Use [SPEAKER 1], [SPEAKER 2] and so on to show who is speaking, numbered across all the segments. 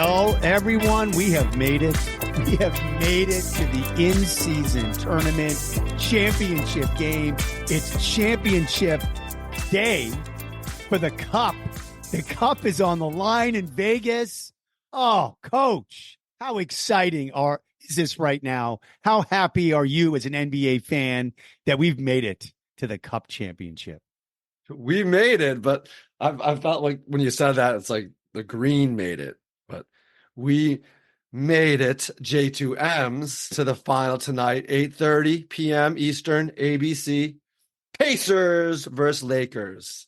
[SPEAKER 1] Well, everyone, we have made it. We have made it to the in-season tournament championship game. It's championship day for the Cup. The Cup is on the line in Vegas. Oh, Coach, how exciting is this right now? How happy are you as an NBA fan that we've made it to the Cup championship?
[SPEAKER 2] We made it, but I felt like when you said that, it's like the Green made it. But we made it, J2Ms, to the final tonight, 8:30 p.m. Eastern, ABC. Pacers versus Lakers.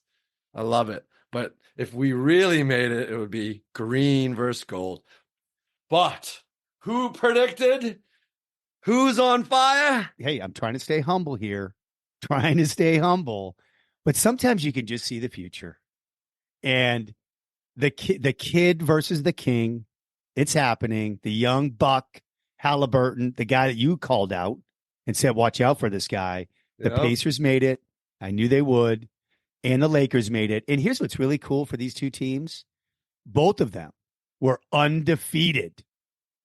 [SPEAKER 2] I love it. But if we really made it, it would be green versus gold. But who predicted? Who's on fire?
[SPEAKER 1] Hey, I'm trying to stay humble here. Trying to stay humble. But sometimes you can just see the future. And the kid versus the king, it's happening. The young buck, Haliburton, the guy that you called out and said, watch out for this guy. The Pacers made it. I knew they would. And the Lakers made it. And here's what's really cool for these two teams. Both of them were undefeated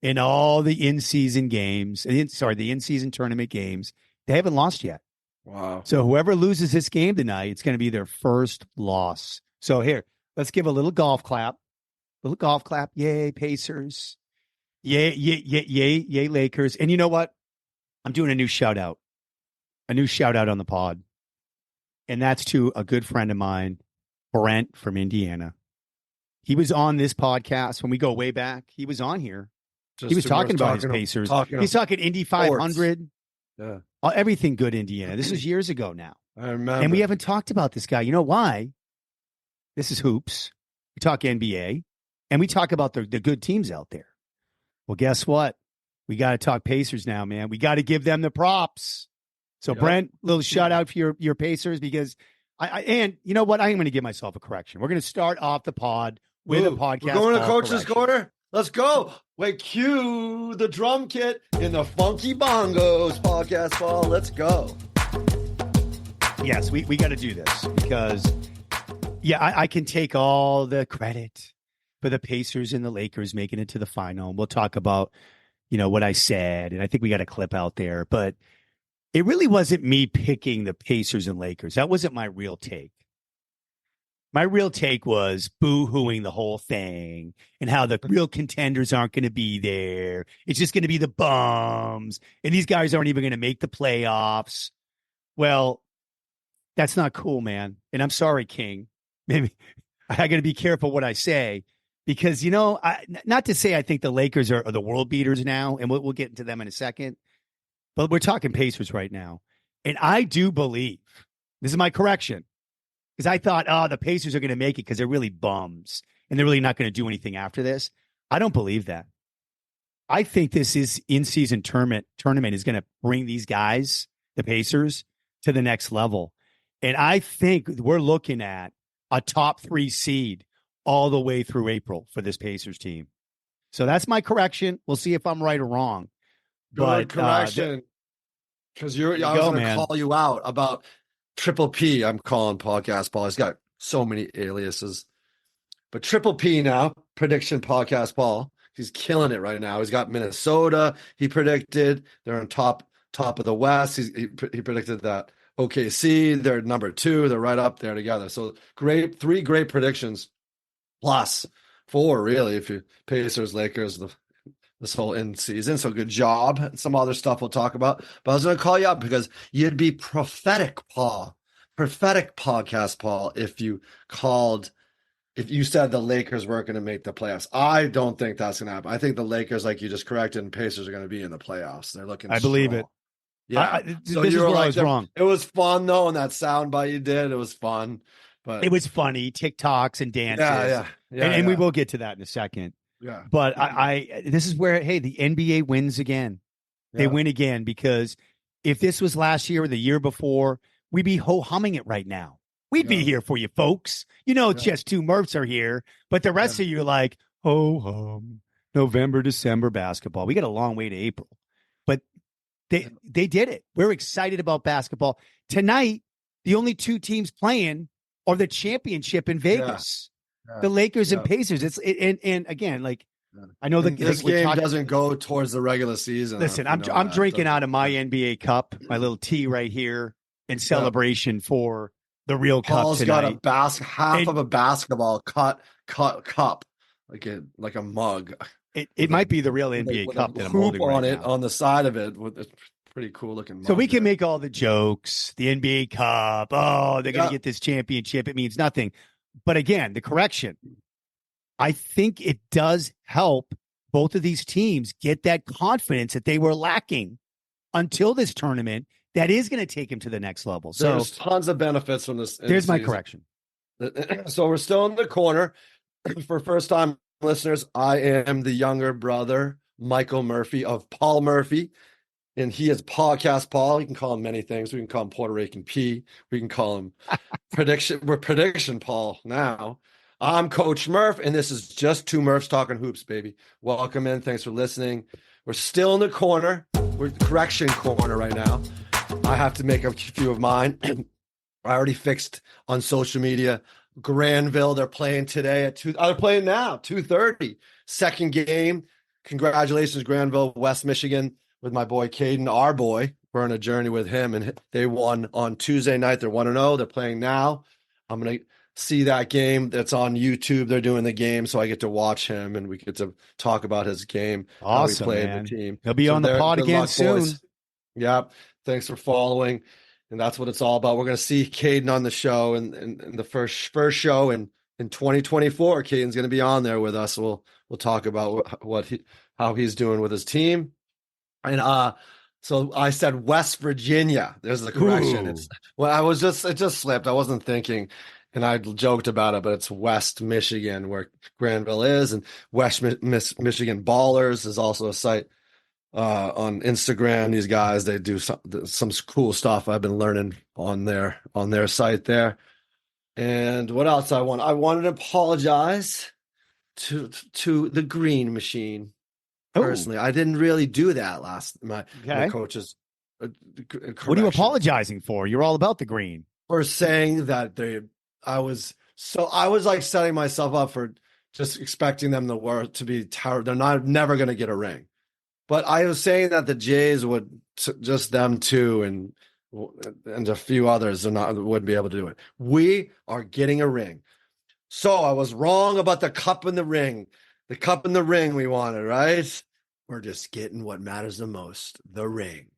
[SPEAKER 1] in all the in-season games. The in-season tournament games. They haven't lost yet.
[SPEAKER 2] Wow.
[SPEAKER 1] So whoever loses this game tonight, it's going to be their first loss. So here, let's give a little golf clap. Little golf clap. Yay, Pacers. Yay, Lakers. And you know what? I'm doing a new shout out on the pod. And that's to a good friend of mine, Brent from Indiana. He was on this podcast when we go way back. He was on here. He was talking about his Pacers. He's talking Indy 500.
[SPEAKER 2] Yeah.
[SPEAKER 1] Everything good, Indiana. This was years ago now.
[SPEAKER 2] I remember.
[SPEAKER 1] And we haven't talked about this guy. You know why? This is hoops. We talk NBA. And we talk about the good teams out there. Well, guess what? We got to talk Pacers now, man. We got to give them the props. So, Brent, little shout out for your Pacers because and you know what? I'm going to give myself a correction. We're going to start off the pod with a podcast.
[SPEAKER 2] We're going to Coach's Corner. Let's go. Wait, cue the drum kit in the Funky Bongos podcast ball. Let's go.
[SPEAKER 1] Yes, we got to do this because, I can take all the credit for the Pacers and the Lakers making it to the final. We'll talk about, what I said, and I think we got a clip out there. But it really wasn't me picking the Pacers and Lakers. That wasn't my real take. My real take was boo-hooing the whole thing and how the real contenders aren't going to be there. It's just going to be the bums, and these guys aren't even going to make the playoffs. Well, that's not cool, man. And I'm sorry, King. Maybe I got to be careful what I say because, not to say I think the Lakers are the world beaters now, and we'll get into them in a second. But we're talking Pacers right now. And I do believe, this is my correction, because I thought, the Pacers are going to make it because they're really bums and they're really not going to do anything after this. I don't believe that. I think this is in-season tournament is going to bring these guys, the Pacers, to the next level. And I think we're looking at a top 3 seed all the way through April for this Pacers team. So that's my correction. We'll see if I'm right or wrong.
[SPEAKER 2] Good correction. Because I was going to call you out about Triple P. I'm calling podcast ball. He's got so many aliases. But Triple P now, prediction podcast ball. He's killing it right now. He's got Minnesota. He predicted they're on top of the West. He predicted that OKC, they're number 2. They're right up there together. So great, 3 great predictions. Plus 4, really, if you Pacers, Lakers, this whole end season. So good job. Some other stuff we'll talk about. But I was going to call you up because you'd be prophetic podcast, Paul, if you said the Lakers weren't going to make the playoffs. I don't think that's going to happen. I think the Lakers, like you just corrected, and Pacers are going to be in the playoffs. They're looking
[SPEAKER 1] I believe it.
[SPEAKER 2] Yeah.
[SPEAKER 1] So this is where I was wrong.
[SPEAKER 2] It was fun, though, and that soundbite you did, it was fun. But
[SPEAKER 1] it was funny, TikToks and dances. And we will get to that in a second.
[SPEAKER 2] Yeah.
[SPEAKER 1] But this is where, hey, the NBA wins again. They win again because if this was last year or the year before, we'd be ho-humming it right now. We'd be here for you, folks. Just 2 Murphs are here, but the rest of you are like, ho-hum, November, December basketball. We got a long way to April. But they did it. We're excited about basketball. Tonight, the only 2 teams playing are the championship in Vegas. The Lakers and Pacers. And again, like I know that
[SPEAKER 2] this game doesn't go towards the regular season.
[SPEAKER 1] Listen, I'm drinking out of my NBA cup, my little tea right here, in celebration for the real
[SPEAKER 2] Paul's
[SPEAKER 1] cup tonight.
[SPEAKER 2] Got half of a basketball cup, like a mug.
[SPEAKER 1] It might be the real NBA cup that I'm holding right now.
[SPEAKER 2] On the side of it with a pretty cool looking mug.
[SPEAKER 1] So we can make all the jokes, the NBA cup. Oh, they're going to get this championship. It means nothing. But again, the correction, I think it does help both of these teams get that confidence that they were lacking until this tournament that is going to take them to the next level. So
[SPEAKER 2] there's tons of benefits from this.
[SPEAKER 1] There's my correction.
[SPEAKER 2] So we're still in the corner. For first-time listeners, I am the younger brother, Michael Murphy of Paul Murphy, and he is Podcast Paul. You can call him many things. We can call him Puerto Rican P. We can call him Prediction. We're Prediction Paul now. I'm Coach Murph, and this is just two Murphs talking hoops, baby. Welcome in. Thanks for listening. We're still in the corner. We're correction corner right now. I have to make a few of mine. I already fixed on social media. Granville, they're playing today at 2. They're playing now, 2:30. Second game. Congratulations, Granville, West Michigan, with my boy Caden, our boy. We're on a journey with him, and they won on Tuesday night. They're 1-0. They're playing now. I'm going to see that game. That's on YouTube. They're doing the game, so I get to watch him, and we get to talk about his game.
[SPEAKER 1] Awesome,
[SPEAKER 2] how he played
[SPEAKER 1] man.
[SPEAKER 2] the team.
[SPEAKER 1] He'll be on the pod again soon.
[SPEAKER 2] Boys. Yeah. Thanks for following. And that's what it's all about. We're going to see Caden on the show in the first show in 2024. Caden's going to be on there with us. We'll talk about how he's doing with his team. And so I said West Virginia. There's the correction. It just slipped. I wasn't thinking, and I joked about it, but it's West Michigan where Granville is, and West Michigan Ballers is also a site on Instagram. These guys, they do some cool stuff I've been learning on their site there. And what else I wanted to apologize to the Green Machine. Personally, I didn't really do that my coaches.
[SPEAKER 1] What are you apologizing for? You're all about the Green.
[SPEAKER 2] For saying that I was like setting myself up for just expecting them to be terrible. They're never going to get a ring. But I was saying that the Jays would, just them two and a few others wouldn't be able to do it. We are getting a ring. So I was wrong about the cup and the ring. The cup and the ring we wanted, right? We're just getting what matters the most, the ring.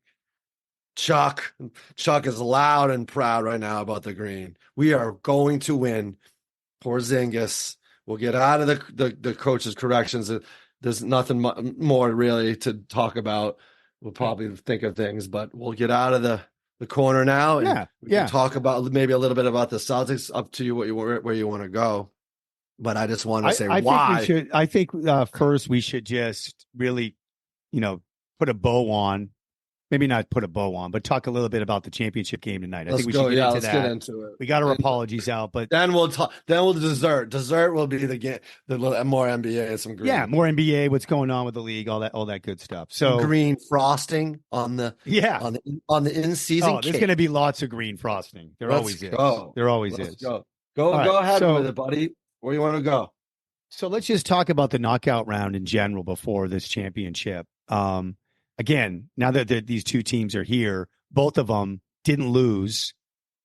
[SPEAKER 2] Chuck is loud and proud right now about the Green. We are going to win. Porzingis. We'll get out of the coach's corrections. There's nothing more really to talk about. We'll probably think of things, but we'll get out of the corner now. And we can talk about maybe a little bit about the Celtics. Up to you where you want to go. But I just want to say why.
[SPEAKER 1] I think first we should just really, put a bow on. Maybe not put a bow on, but talk a little bit about the championship game tonight. I think we should get into it. We got our apologies out, but
[SPEAKER 2] then we'll talk. Then we'll dessert. Dessert will be the game. The more NBA and some green.
[SPEAKER 1] Yeah, more NBA. What's going on with the league? All that good stuff. So
[SPEAKER 2] green frosting on the on the in season.
[SPEAKER 1] Oh, there's going to be lots of green frosting. There always is. There always is.
[SPEAKER 2] Go ahead with it, buddy. Where you want to go?
[SPEAKER 1] So let's just talk about the knockout round in general before this championship. Again, now that these two teams are here, both of them didn't lose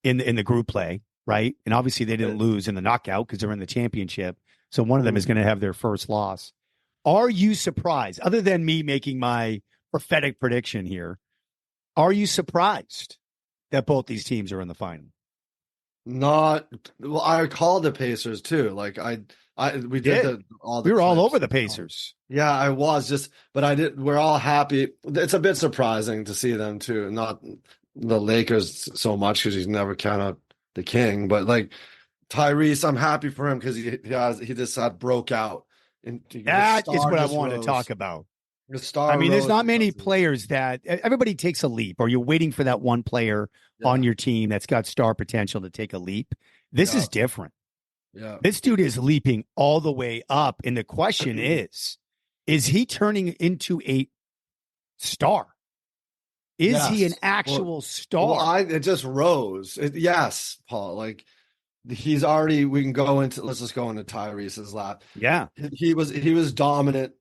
[SPEAKER 1] in the group play, right? And obviously they didn't lose in the knockout because they're in the championship. So one of them is going to have their first loss. Are you surprised, other than me making my prophetic prediction here, are you surprised that both these teams are in the final?
[SPEAKER 2] I called the Pacers too. Like we did
[SPEAKER 1] we were all over the Pacers.
[SPEAKER 2] Yeah, I was but we're all happy. It's a bit surprising to see them too, not the Lakers so much because he's never kind of the king, but like Tyrese, I'm happy for him because he just broke out.
[SPEAKER 1] That is what I want to talk about. There's not many players that everybody takes a leap, or you're waiting for that one player on your team that's got star potential to take a leap. This is different.
[SPEAKER 2] Yeah.
[SPEAKER 1] This dude is leaping all the way up. And the question is he turning into a star? Is he an actual star?
[SPEAKER 2] It just rose. Yes, Paul. Like he's already. We can go into. Let's just go into Tyrese's lap.
[SPEAKER 1] Yeah,
[SPEAKER 2] He was dominant.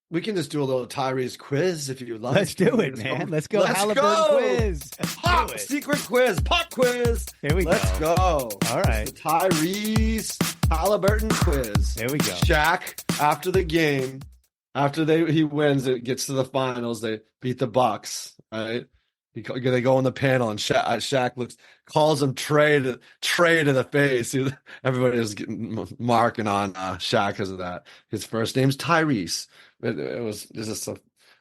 [SPEAKER 2] We can just do a little Tyrese quiz if you like.
[SPEAKER 1] let's do it, man. Let's go.
[SPEAKER 2] Let's
[SPEAKER 1] Haliburton
[SPEAKER 2] go.
[SPEAKER 1] Quiz.
[SPEAKER 2] Pop secret quiz. Pop quiz.
[SPEAKER 1] Here we
[SPEAKER 2] Let's go.
[SPEAKER 1] All right.
[SPEAKER 2] The Tyrese Haliburton quiz.
[SPEAKER 1] There we go.
[SPEAKER 2] Shaq after the game, after he wins, it gets to the finals. They beat the Bucks. Right. They go on the panel and Shaq calls him Trey to the face. Everybody was marking on Shaq because of that. His first name's Tyrese. It was just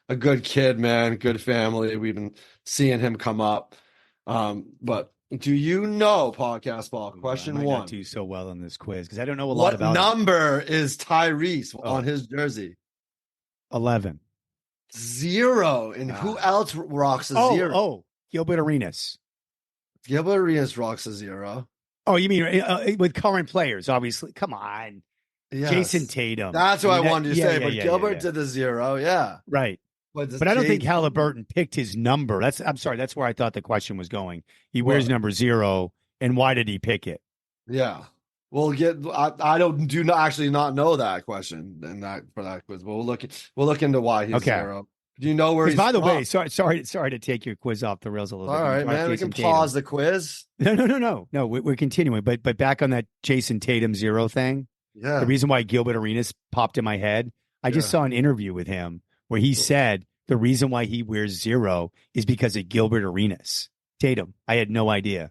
[SPEAKER 2] a good kid, man. Good family. We've been seeing him come up. But do you know, Podcast Ball? Question one.
[SPEAKER 1] Not do so well on this quiz because I don't know a lot about.
[SPEAKER 2] What number is Tyrese on his jersey?
[SPEAKER 1] 11.
[SPEAKER 2] 0. And who else rocks a 0?
[SPEAKER 1] Oh, Gilbert Arenas.
[SPEAKER 2] Gilbert Arenas rocks a 0.
[SPEAKER 1] Oh, you mean with current players, obviously. Come on.
[SPEAKER 2] Yes.
[SPEAKER 1] Jason Tatum.
[SPEAKER 2] That's what I wanted to say, but Gilbert did the 0, yeah.
[SPEAKER 1] Right. But I don't think Haliburton picked his number. I'm sorry, that's where I thought the question was going. He wears number 0, and why did he pick it?
[SPEAKER 2] Yeah. We'll get. I do not know that question and for that quiz. We'll look into why he's 0. Do you know where he's?
[SPEAKER 1] By the way, sorry to take your quiz off the rails a little bit.
[SPEAKER 2] All right, man. We can pause the quiz.
[SPEAKER 1] No. We're continuing, but back on that Jason Tatum 0 thing.
[SPEAKER 2] Yeah.
[SPEAKER 1] The reason why Gilbert Arenas popped in my head, I just saw an interview with him where he said the reason why he wears 0 is because of Gilbert Arenas. Tatum. I had no idea.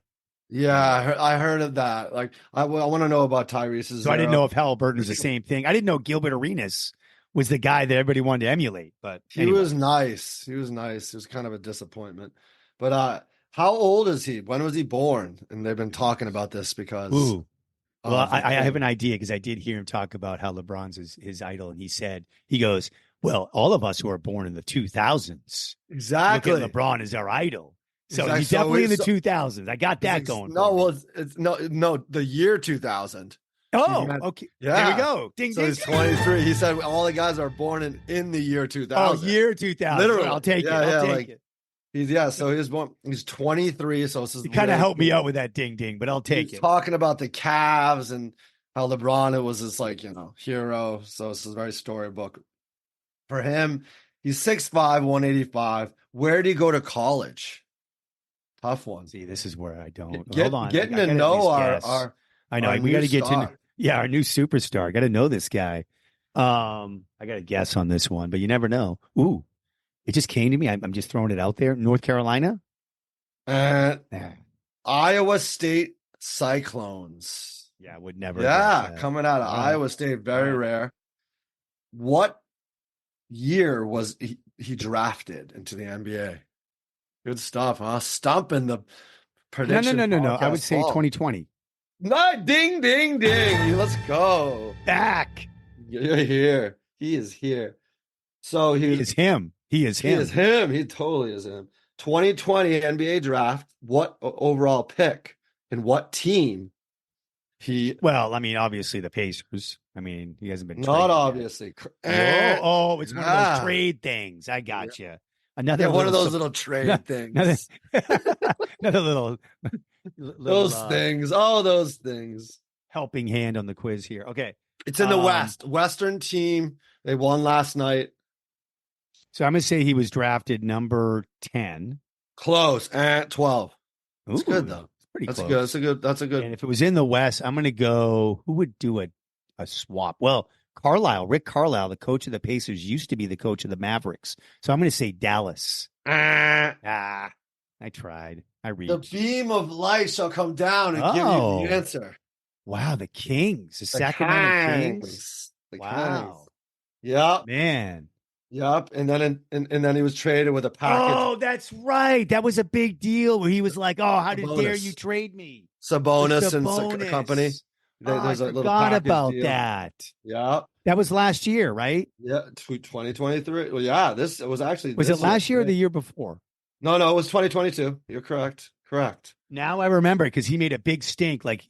[SPEAKER 2] Yeah, I heard of that. Like, I want to know about Tyrese's.
[SPEAKER 1] So I didn't know if Haliburton was the same thing. I didn't know Gilbert Arenas was the guy that everybody wanted to emulate. But
[SPEAKER 2] anyway. He was nice. It was kind of a disappointment. But how old is he? When was he born? And they've been talking about this because.
[SPEAKER 1] Ooh. Well, I have an idea because I did hear him talk about how LeBron's his idol, and he goes, well, all of us who are born in the 2000s,
[SPEAKER 2] exactly,
[SPEAKER 1] look at LeBron as our idol. So he's definitely in the 2000s. I got that going.
[SPEAKER 2] It's the year 2000.
[SPEAKER 1] Oh, okay.
[SPEAKER 2] Yeah.
[SPEAKER 1] There we go. Ding,
[SPEAKER 2] so
[SPEAKER 1] ding.
[SPEAKER 2] He's 23. He said all the guys are born in the year 2000.
[SPEAKER 1] Oh, year 2000. Literally. I'll take it. I'll take it.
[SPEAKER 2] So he's 23. So this is
[SPEAKER 1] you kind of helped me out with that ding ding, but I'll take it.
[SPEAKER 2] Talking about the Cavs and how LeBron was his hero. So this is very storybook for him. He's 6'5", 185. Where did he go to college? Tough one.
[SPEAKER 1] See, this is where I don't.
[SPEAKER 2] Hold on. Getting to know our
[SPEAKER 1] I know we got to get to our new superstar. Got to know this guy. I got a guess on this one, but you never know. Ooh. It just came to me. I'm just throwing it out there. North Carolina?
[SPEAKER 2] Iowa State Cyclones.
[SPEAKER 1] Yeah, I would never.
[SPEAKER 2] Yeah, coming out of Iowa State. Very rare. What year was he drafted into the NBA? Good stuff, huh? Stumping the prediction.
[SPEAKER 1] No. I would say 2020.
[SPEAKER 2] No, ding, ding, ding. Let's go.
[SPEAKER 1] Back.
[SPEAKER 2] You're here. He is here. So
[SPEAKER 1] he is him. He is him.
[SPEAKER 2] He totally is him. 2020 NBA draft. What overall pick and what team?
[SPEAKER 1] Well, I mean, obviously the Pacers. I mean, he hasn't been
[SPEAKER 2] not obviously.
[SPEAKER 1] It's one of those trade things. I got you. Another
[SPEAKER 2] one of those little trade things.
[SPEAKER 1] Another little
[SPEAKER 2] those things. All those things.
[SPEAKER 1] Helping hand on the quiz here. Okay,
[SPEAKER 2] it's in the West. Western team. They won last night.
[SPEAKER 1] So I'm going to say he was drafted number 10.
[SPEAKER 2] Close. At 12. That's good, though.
[SPEAKER 1] Pretty close.
[SPEAKER 2] Good. That's a good.
[SPEAKER 1] And if it was in the West, I'm going to go, who would do a swap? Well, Rick Carlisle, the coach of the Pacers, used to be the coach of the Mavericks. So I'm going to say Dallas. I tried. I read.
[SPEAKER 2] The beam of light shall come down and give you the answer.
[SPEAKER 1] Wow, the Kings. The Sacramento Kings.
[SPEAKER 2] Wow. Kings. Yeah.
[SPEAKER 1] Man.
[SPEAKER 2] Yep, and then he was traded with a package.
[SPEAKER 1] Oh, that's right. That was a big deal where he was like, "Oh, how dare you trade me?"
[SPEAKER 2] Sabonis and company.
[SPEAKER 1] I forgot about that.
[SPEAKER 2] Yeah,
[SPEAKER 1] that was last year, right?
[SPEAKER 2] Yeah, 2023. Well, yeah, it was actually.
[SPEAKER 1] Was it last year or the year before?
[SPEAKER 2] No, it was 2022. You're correct.
[SPEAKER 1] Now I remember because he made a big stink, like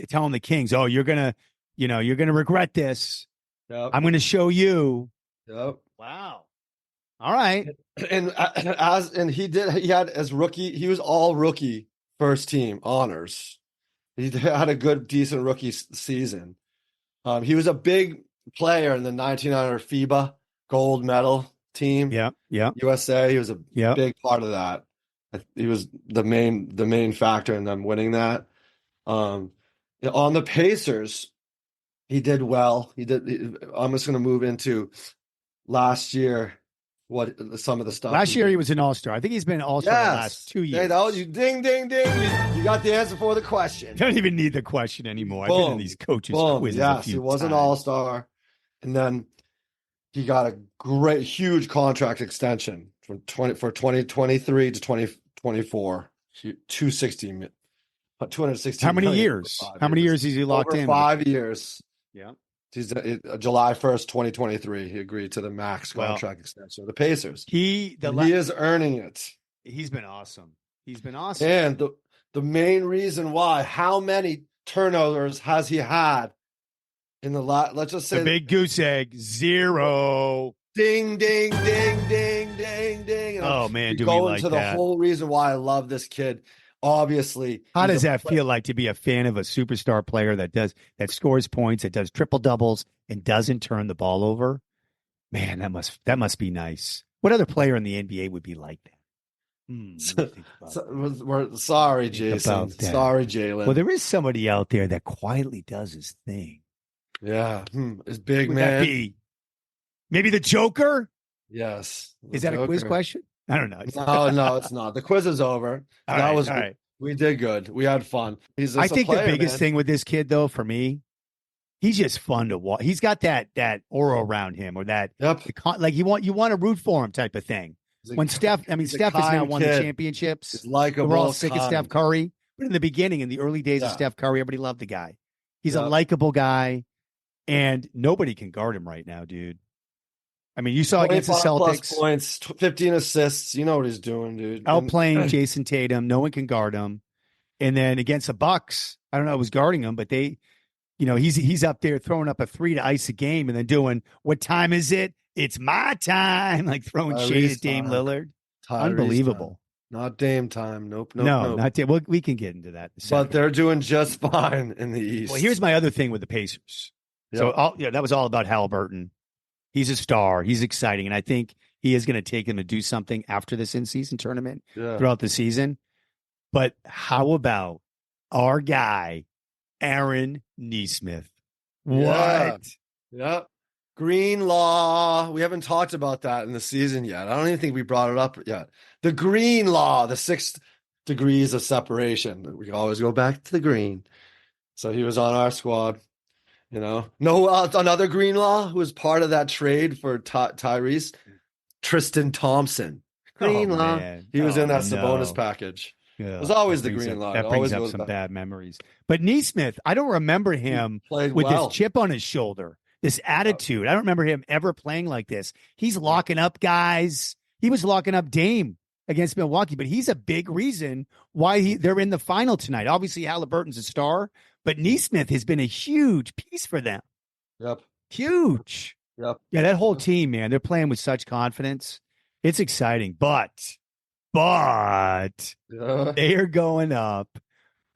[SPEAKER 1] telling the Kings, "Oh, you're gonna regret this.
[SPEAKER 2] Yep.
[SPEAKER 1] I'm gonna show you."
[SPEAKER 2] Yep.
[SPEAKER 1] Wow. All right.
[SPEAKER 2] And he had as rookie, he was all rookie first team honors. He had a good, decent rookie season. He was a big player in the 1900 FIBA gold medal team.
[SPEAKER 1] Yeah, yeah,
[SPEAKER 2] USA. He was a
[SPEAKER 1] yeah.
[SPEAKER 2] big part of that. He was the main factor in them winning that. On the Pacers, he did well. I'm just going to move into last year. What some of the stuff
[SPEAKER 1] Last year
[SPEAKER 2] did.
[SPEAKER 1] he was an all-star. I think he's been an all-star the last
[SPEAKER 2] Yes.
[SPEAKER 1] 2 years.
[SPEAKER 2] You ding ding ding. You got the answer for the question.
[SPEAKER 1] Don't even need the question anymore.
[SPEAKER 2] Boom.
[SPEAKER 1] I've been in these coaches quizzes a few
[SPEAKER 2] He was
[SPEAKER 1] times.
[SPEAKER 2] an all-star, and then he got a huge contract extension for 2023 to 2024. 216.
[SPEAKER 1] How many years? How many years is he locked
[SPEAKER 2] Over
[SPEAKER 1] in?
[SPEAKER 2] 5 years.
[SPEAKER 1] Yeah.
[SPEAKER 2] He's July 1st, 2023. He agreed to the max contract extension of the Pacers. He is earning it.
[SPEAKER 1] He's been awesome. He's been awesome.
[SPEAKER 2] And the main reason why, how many turnovers has he had in the let's just say
[SPEAKER 1] the big goose egg, 0.
[SPEAKER 2] Ding, ding, ding, ding, ding, ding.
[SPEAKER 1] Oh man, do we
[SPEAKER 2] go
[SPEAKER 1] like
[SPEAKER 2] into
[SPEAKER 1] that?
[SPEAKER 2] The whole reason why I love this kid. Obviously,
[SPEAKER 1] how does that feel like to be a fan of a superstar player that scores points, that does triple doubles, and doesn't turn the ball over? Man, that must be nice. What other player in the NBA would be like that?
[SPEAKER 2] We're sorry, Jason. Sorry, Jalen.
[SPEAKER 1] Well, there is somebody out there that quietly does his thing.
[SPEAKER 2] Yeah, his big
[SPEAKER 1] Would
[SPEAKER 2] man.
[SPEAKER 1] That be? Maybe the Joker?
[SPEAKER 2] Yes.
[SPEAKER 1] Is that a quiz question? I don't know.
[SPEAKER 2] No, it's not. The quiz is over. All right. We did good. We had fun. I think
[SPEAKER 1] the biggest thing with this kid, though, for me, he's just fun to watch. He's got that aura around him, or that like you want to root for him type of thing. When Steph has now won the championships. We're all sick of Steph Curry, but in the beginning, in the early days of Steph Curry, everybody loved the guy. He's a likable guy, and nobody can guard him right now, dude. I mean, you saw against the Celtics,
[SPEAKER 2] plus points, 15 assists. You know what he's doing, dude.
[SPEAKER 1] Outplaying Jason Tatum, no one can guard him. And then against the Bucks, I don't know who's guarding him, but he's up there throwing up a 3 to ice a game, and then doing, what time is it? It's my time, like throwing shade at Dame Lillard. Unbelievable.
[SPEAKER 2] Not Dame time. Nope.
[SPEAKER 1] Not Dame. Well, we can get into that.
[SPEAKER 2] But they're doing just fine in the East.
[SPEAKER 1] Well, here's my other thing with the Pacers. Yep. So that was all about Haliburton. He's a star. He's exciting. And I think he is going to take him to do something after this in-season tournament throughout the season. But how about our guy, Aaron Nesmith? What?
[SPEAKER 2] Yeah. Green law. We haven't talked about that in the season yet. I don't even think we brought it up yet. The green law, the 6 degrees of separation. We always go back to the green. So he was on our squad. Another Greenlaw who was part of that trade for Tyrese, Tristan Thompson. Greenlaw. He was in that Sabonis package. Yeah, it was always the Greenlaw.
[SPEAKER 1] That brings up some bad memories. But Nesmith, I don't remember him with this chip on his shoulder, this attitude. I don't remember him ever playing like this. He's locking up guys. He was locking up Dame against Milwaukee, but he's a big reason why they're in the final tonight. Obviously, Haliburton's a star, but Nesmith has been a huge piece for them.
[SPEAKER 2] Yep.
[SPEAKER 1] Huge.
[SPEAKER 2] Yep.
[SPEAKER 1] Yeah, that whole team, man, they're playing with such confidence. It's exciting, but they are going up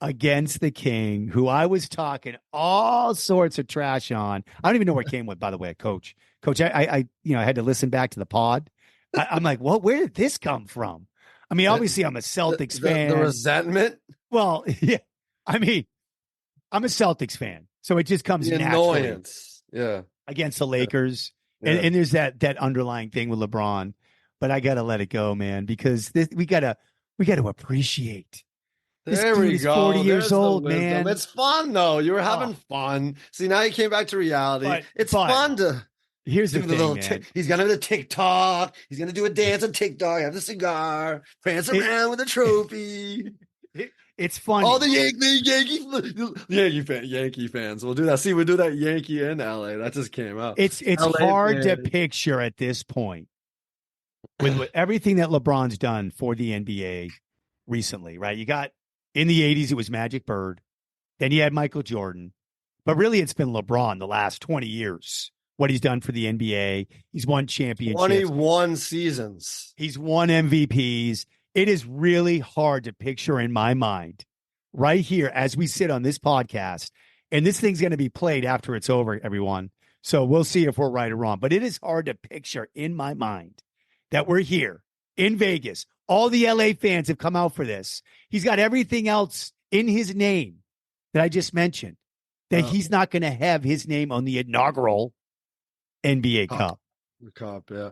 [SPEAKER 1] against the King, who I was talking all sorts of trash on. I don't even know where it came with, by the way, Coach. Coach, I had to listen back to the pod. I'm like, well, where did this come from? I mean, obviously, I'm a Celtics fan.
[SPEAKER 2] The resentment?
[SPEAKER 1] Well, yeah. I mean, I'm a Celtics fan, so it just comes naturally.
[SPEAKER 2] Annoyance. Yeah.
[SPEAKER 1] Against the Lakers. Yeah. And there's that underlying thing with LeBron. But I got to let it go, man, because we got to appreciate. This dude is 40 years old, man.
[SPEAKER 2] It's fun, though. You were having fun. See, now you came back to reality. It's fun to...
[SPEAKER 1] Here's the thing, man.
[SPEAKER 2] He's going to do the TikTok. He's going to do a dance on TikTok, have the cigar, prance around with a trophy.
[SPEAKER 1] It's funny.
[SPEAKER 2] All the Yankee fans will do that. See, we do that Yankee in LA. That just came out.
[SPEAKER 1] It's hard to picture at this point with everything that LeBron's done for the NBA recently, right? You got in the 80s, it was Magic Bird. Then you had Michael Jordan. But really, it's been LeBron the last 20 years. What he's done for the NBA. He's won championships.
[SPEAKER 2] 21 seasons.
[SPEAKER 1] He's won MVPs. It is really hard to picture in my mind right here as we sit on this podcast. And this thing's going to be played after it's over, everyone. So we'll see if we're right or wrong. But it is hard to picture in my mind that we're here in Vegas. All the LA fans have come out for this. He's got everything else in his name that I just mentioned, that he's not going to have his name on the inaugural NBA Cup.
[SPEAKER 2] The Cup, yeah.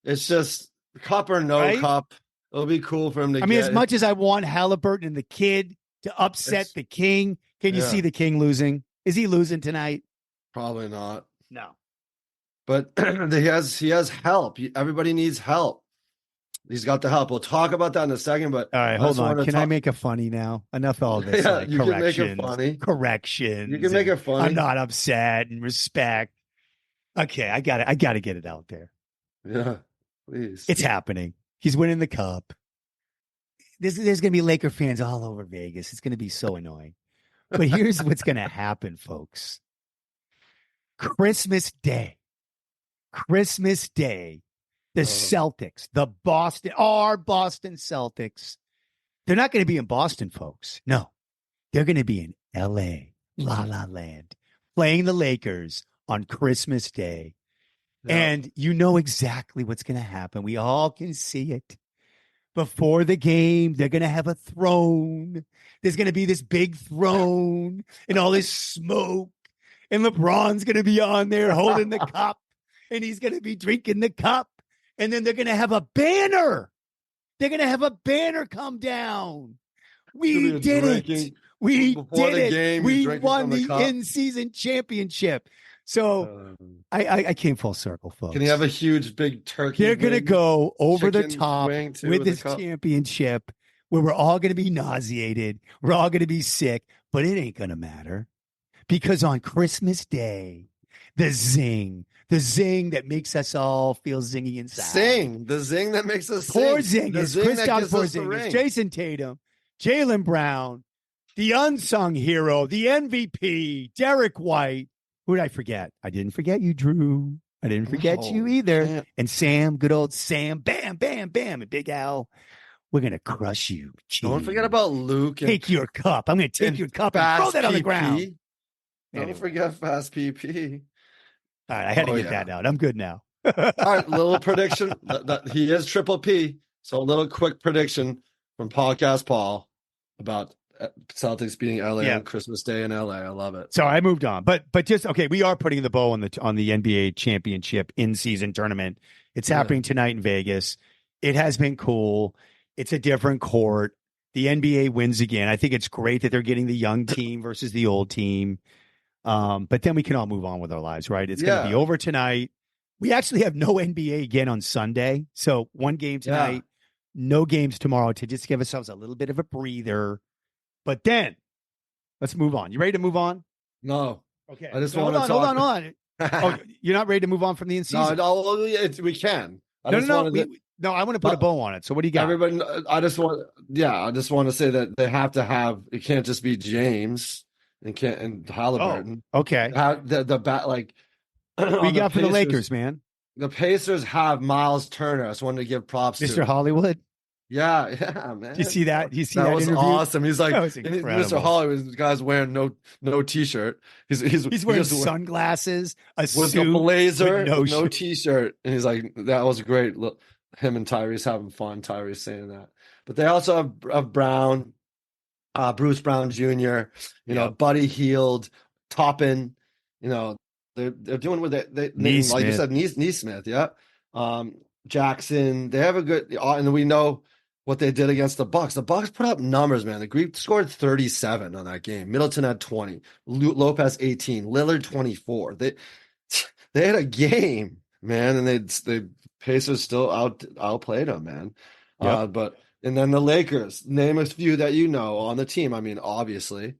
[SPEAKER 2] It's just cup or no cup. It'll be cool for him to get.
[SPEAKER 1] As much as I want Haliburton and the kid to upset the King, can you see the King losing? Is he losing tonight?
[SPEAKER 2] Probably not.
[SPEAKER 1] No.
[SPEAKER 2] But he has help. Everybody needs help. He's got the help. We'll talk about that in a second. But
[SPEAKER 1] all right, hold on. Can I make a funny now? Enough of all this.
[SPEAKER 2] You can make it funny.
[SPEAKER 1] Corrections.
[SPEAKER 2] You can make it funny.
[SPEAKER 1] I'm not upset and respect. Okay, I got to get it out there.
[SPEAKER 2] Yeah, please.
[SPEAKER 1] It's happening. He's winning the cup. There's going to be Laker fans all over Vegas. It's going to be so annoying. But here's what's going to happen, folks. Christmas Day, the Celtics, our Boston Celtics, they're not going to be in Boston, folks. No, they're going to be in L.A., La La Land, playing the Lakers on Christmas Day. Yep. And you know exactly what's going to happen. We all can see it. Before the game, they're going to have a throne. There's going to be this big throne and all this smoke. And LeBron's going to be on there holding the cup. And he's going to be drinking the cup. And then they're going to have a banner. They're going to have a banner come down. We did it. We did it. We won the in-season championship. So I came full circle, folks.
[SPEAKER 2] Can you have a huge, big turkey?
[SPEAKER 1] They're going to go over the top with this championship where we're all going to be nauseated. We're all going to be sick, but it ain't going to matter because on Christmas Day, the zing that makes us all feel zingy inside.
[SPEAKER 2] The zing that makes us
[SPEAKER 1] Porzingis, Kristaps Porzingis, Jason Tatum, Jaylen Brown, the unsung hero, the MVP, Derek White. Who did I forget? I didn't forget you, Drew. I didn't forget you either. Man. And Sam, good old Sam. Bam, bam, bam. And Big Al. We're going to crush you.
[SPEAKER 2] Don't forget about Luke.
[SPEAKER 1] Take your cup. I'm going to take your cup and throw that on the ground.
[SPEAKER 2] Don't forget Fast PP.
[SPEAKER 1] All right, I had to get that out. I'm good now.
[SPEAKER 2] All right, little prediction. He is Triple P. So a little quick prediction from Podcast Paul about Celtics beating LA on Christmas Day in LA. I love it.
[SPEAKER 1] So I moved on, but just okay. We are putting the bow on the NBA championship in-season tournament. It's happening tonight in Vegas. It has been cool. It's a different court. The NBA wins again. I think it's great that they're getting the young team versus the old team. But then we can all move on with our lives, right? It's going to be over tonight. We actually have no NBA again on Sunday. So one game tonight, no games tomorrow to just give ourselves a little bit of a breather. But then let's move on. You ready to move on?
[SPEAKER 2] No.
[SPEAKER 1] Okay.
[SPEAKER 2] I just want to
[SPEAKER 1] hold on. Oh, you're not ready to move on from the in-season?
[SPEAKER 2] No, we can.
[SPEAKER 1] I want to put a bow on it. So what do you got?
[SPEAKER 2] Everybody, I just want to say that they have to have, it can't just be James and Haliburton.
[SPEAKER 1] Oh, okay.
[SPEAKER 2] The bat, like,
[SPEAKER 1] we got for the Lakers, man.
[SPEAKER 2] The Pacers have Miles Turner. I just wanted to give props to
[SPEAKER 1] Mr. Hollywood.
[SPEAKER 2] Yeah, man.
[SPEAKER 1] Did you see that?
[SPEAKER 2] That was
[SPEAKER 1] interview?
[SPEAKER 2] Awesome. He's like,
[SPEAKER 1] Mr.
[SPEAKER 2] Hollywood. The guy's wearing no t-shirt. He's
[SPEAKER 1] wearing sunglasses, a
[SPEAKER 2] with
[SPEAKER 1] suit,
[SPEAKER 2] a blazer,
[SPEAKER 1] with
[SPEAKER 2] no t-shirt, and he's like, that was great. Look, him and Tyrese having fun. Tyrese saying that, but they also have Brown, Bruce Brown Jr. Buddy Hield, Toppin. They're doing what they like you said, Neesmith. Yeah, Jackson. They have a good, and we know what they did against the Bucks. The Bucks put up numbers, man. The Greek scored 37 on that game. Middleton had 20. Lopez 18. Lillard 24. They had a game, man, and the Pacers still outplayed them, man. Yep. And then the Lakers. Name a few that on the team. I mean, obviously.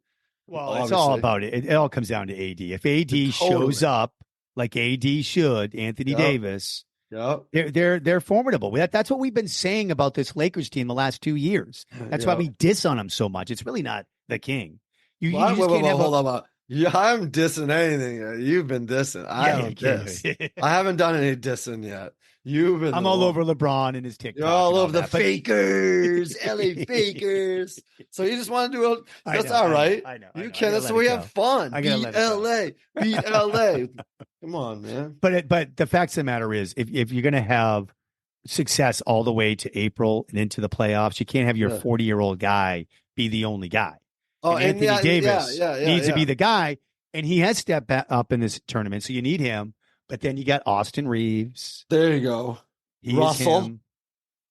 [SPEAKER 1] Well, it's all about it. It all comes down to AD. If AD shows up like AD should, Anthony Davis.
[SPEAKER 2] Yep.
[SPEAKER 1] They're formidable. That's what we've been saying about this Lakers team the last 2 years. That's why we diss on them so much. It's really not the king.
[SPEAKER 2] Hold on. Yeah, I'm dissing anything. You've been dissing. I
[SPEAKER 1] Yeah,
[SPEAKER 2] don't
[SPEAKER 1] yeah,
[SPEAKER 2] diss.
[SPEAKER 1] yeah.
[SPEAKER 2] I haven't done any dissing yet. You've been
[SPEAKER 1] I'm
[SPEAKER 2] the
[SPEAKER 1] all
[SPEAKER 2] one.
[SPEAKER 1] over LeBron and his
[SPEAKER 2] You're
[SPEAKER 1] TikTok
[SPEAKER 2] all
[SPEAKER 1] and all
[SPEAKER 2] over the
[SPEAKER 1] that. But
[SPEAKER 2] fakers, LA fakers. So you just want to do it.
[SPEAKER 1] I
[SPEAKER 2] That's
[SPEAKER 1] know,
[SPEAKER 2] all
[SPEAKER 1] I know,
[SPEAKER 2] right.
[SPEAKER 1] I know, I
[SPEAKER 2] You
[SPEAKER 1] know. I
[SPEAKER 2] can.
[SPEAKER 1] gotta
[SPEAKER 2] That's
[SPEAKER 1] let
[SPEAKER 2] the
[SPEAKER 1] it
[SPEAKER 2] way we have
[SPEAKER 1] go.
[SPEAKER 2] fun.
[SPEAKER 1] I gotta
[SPEAKER 2] Beat
[SPEAKER 1] let it go.
[SPEAKER 2] LA. Beat LA. Come on, man.
[SPEAKER 1] But the fact of the matter is, if you're gonna have success all the way to April and into the playoffs, you can't have your
[SPEAKER 2] Yeah.
[SPEAKER 1] 40-year-old guy be the only guy.
[SPEAKER 2] Oh,
[SPEAKER 1] And
[SPEAKER 2] and
[SPEAKER 1] Anthony
[SPEAKER 2] yeah,
[SPEAKER 1] Davis
[SPEAKER 2] yeah, yeah,
[SPEAKER 1] needs to
[SPEAKER 2] yeah.
[SPEAKER 1] be the guy, and he has stepped up in this tournament, so you need him. But then you got Austin Reeves.
[SPEAKER 2] There you go.
[SPEAKER 1] He is
[SPEAKER 2] Russell.
[SPEAKER 1] him.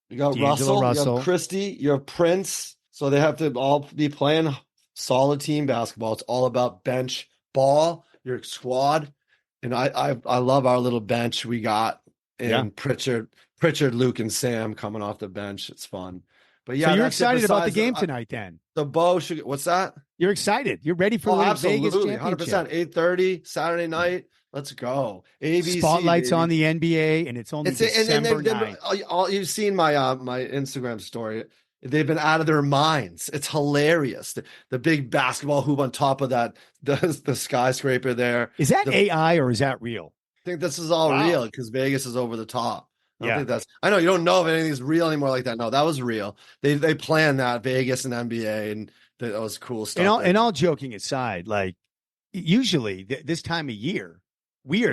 [SPEAKER 2] You got
[SPEAKER 1] D'Angelo
[SPEAKER 2] Russell. You have
[SPEAKER 1] Russell.
[SPEAKER 2] Christie. You have Prince. So they have to all be playing solid team basketball. It's all about bench ball, your squad. And I love our little bench we got
[SPEAKER 1] Yeah.
[SPEAKER 2] in Pritchard, Luke, and Sam coming off the bench. It's fun. But
[SPEAKER 1] So
[SPEAKER 2] yeah,
[SPEAKER 1] you're
[SPEAKER 2] that's it.
[SPEAKER 1] excited about the
[SPEAKER 2] Besides
[SPEAKER 1] game tonight, then?
[SPEAKER 2] the bow should. What's that?
[SPEAKER 1] You're excited. You're ready for
[SPEAKER 2] Oh,
[SPEAKER 1] the Vegas
[SPEAKER 2] absolutely, 100%.
[SPEAKER 1] championship.
[SPEAKER 2] 8:30 Saturday night. Let's go. ABC,
[SPEAKER 1] Spotlight's
[SPEAKER 2] baby.
[SPEAKER 1] on the NBA, and it's only
[SPEAKER 2] It's and
[SPEAKER 1] December
[SPEAKER 2] they've been
[SPEAKER 1] 9th.
[SPEAKER 2] you've seen my Instagram story. They've been out of their minds. It's hilarious. The big basketball hoop on top of that, the skyscraper there.
[SPEAKER 1] Is that
[SPEAKER 2] The,
[SPEAKER 1] AI or is that real?
[SPEAKER 2] I think this is all
[SPEAKER 1] Wow.
[SPEAKER 2] real because Vegas is over the top. I don't
[SPEAKER 1] Yeah.
[SPEAKER 2] think that's. I know you don't know if anything's real anymore like that. No, that was real. They planned that Vegas and NBA, and that was cool stuff.
[SPEAKER 1] And all joking aside, like usually this time of year, we're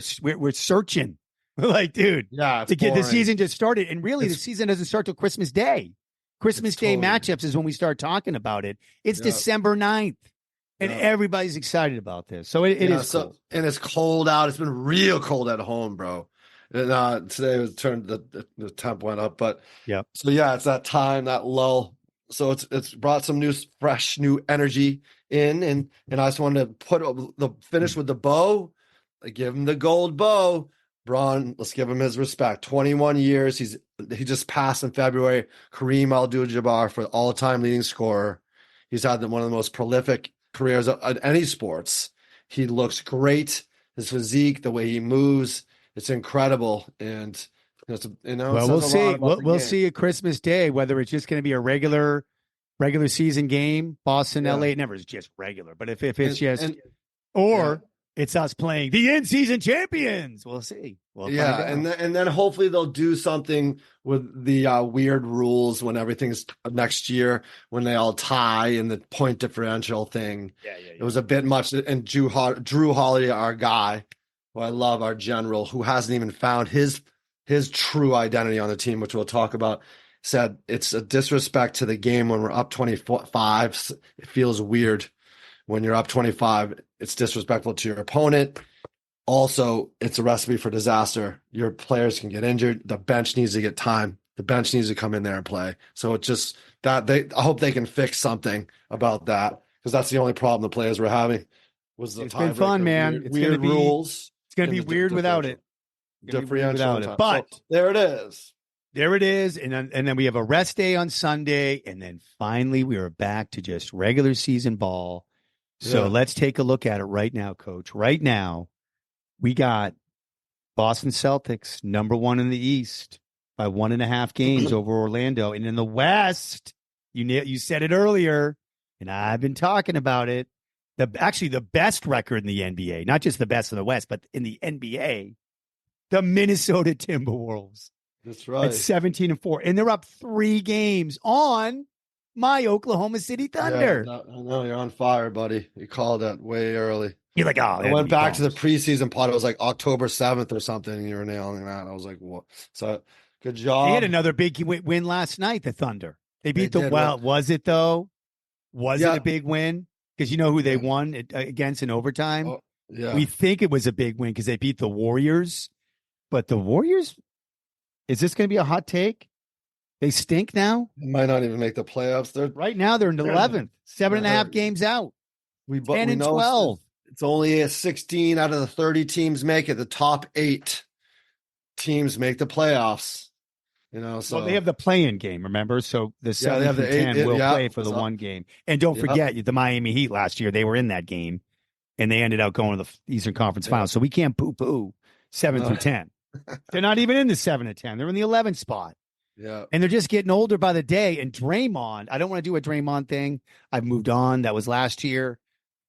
[SPEAKER 1] searching. We're like, dude,
[SPEAKER 2] Yeah, it's
[SPEAKER 1] to get the
[SPEAKER 2] boring.
[SPEAKER 1] season just started, and really the season doesn't start till Christmas Day. Christmas Day
[SPEAKER 2] totally.
[SPEAKER 1] matchups is when we start talking about it. It's
[SPEAKER 2] Yeah.
[SPEAKER 1] December 9th. And
[SPEAKER 2] Yeah.
[SPEAKER 1] everybody's excited about this. So it is cool.
[SPEAKER 2] And it's cold out. It's been real cold at home, bro. And today it was turned the temp went up, but
[SPEAKER 1] yeah.
[SPEAKER 2] So yeah, it's that time, that lull. So it's brought some new, fresh, new energy in, and I just wanted to put the finish with the bow. I give him the gold bow. Braun, let's give him his respect. 21 years. He just passed in February Kareem Abdul-Jabbar for all-time leading scorer. He's had one of the most prolific careers of any sports. He looks great. His physique, the way he moves, it's incredible. And
[SPEAKER 1] well, we'll see. We'll see at Christmas Day whether it's just going to be a regular season game. Boston, LA, it never is just regular. But if it's it's us playing the in-season champions. We'll see. We'll find out.
[SPEAKER 2] And then hopefully they'll do something with the weird rules when everything's next year, when they all tie in the point differential thing.
[SPEAKER 1] Yeah.
[SPEAKER 2] It was a bit much. And Drew Holiday, our guy, who I love, our general, who hasn't even found his true identity on the team, which we'll talk about, said it's a disrespect to the game when we're up 25. It feels weird when you're up 25. It's disrespectful to your opponent. Also, it's a recipe for disaster. Your players can get injured. The bench needs to get time. The bench needs to come in there and play. So it's just that I hope they can fix something about that, because that's the only problem the players were having. It's
[SPEAKER 1] been fun, man.
[SPEAKER 2] Weird rules.
[SPEAKER 1] It's going to be weird without it.
[SPEAKER 2] Differential
[SPEAKER 1] without it. But
[SPEAKER 2] so there it is.
[SPEAKER 1] There it is. And then we have a rest day on Sunday. And then finally we are back to just regular season ball. So let's take a look at it right now, Coach. Right now, we got Boston Celtics, number 1 in the East by 1.5 games over Orlando. And in the West, you said it earlier, and I've been talking about it. Actually, the best record in the NBA, not just the best in the West, but in the NBA, the Minnesota Timberwolves.
[SPEAKER 2] That's right.
[SPEAKER 1] At 17-4. And they're up 3 games on my Oklahoma City Thunder.
[SPEAKER 2] Yeah, I know you're on fire, buddy. You called that way early.
[SPEAKER 1] You're like,
[SPEAKER 2] I went back to the preseason pod. It was like October 7th or something, and you were nailing that. I was like, what? So good job.
[SPEAKER 1] They had another big win last night, the Thunder. They beat was it though? Was it a big win? Because you know who they won against in overtime?
[SPEAKER 2] Oh, yeah.
[SPEAKER 1] We think it was a big win because they beat the Warriors. But the Warriors, is this going to be a hot take? They stink now.
[SPEAKER 2] They might not even make the playoffs.
[SPEAKER 1] Right now they're in the 11th, 7.5 games out. 10 and 12.
[SPEAKER 2] It's only a 16 out of the 30 teams make it. The top 8 teams make the playoffs. So
[SPEAKER 1] they have the play-in game, remember? So the 7 through 10 will play for the one game. And don't forget the Miami Heat last year. They were in that game, and they ended up going to the Eastern Conference Finals. So we can't poo-poo 7 through 10. They're not even in the 7 to 10. They're in the 11th spot.
[SPEAKER 2] Yeah.
[SPEAKER 1] And they're just getting older by the day. And Draymond, I don't want to do a Draymond thing. I've moved on. That was last year.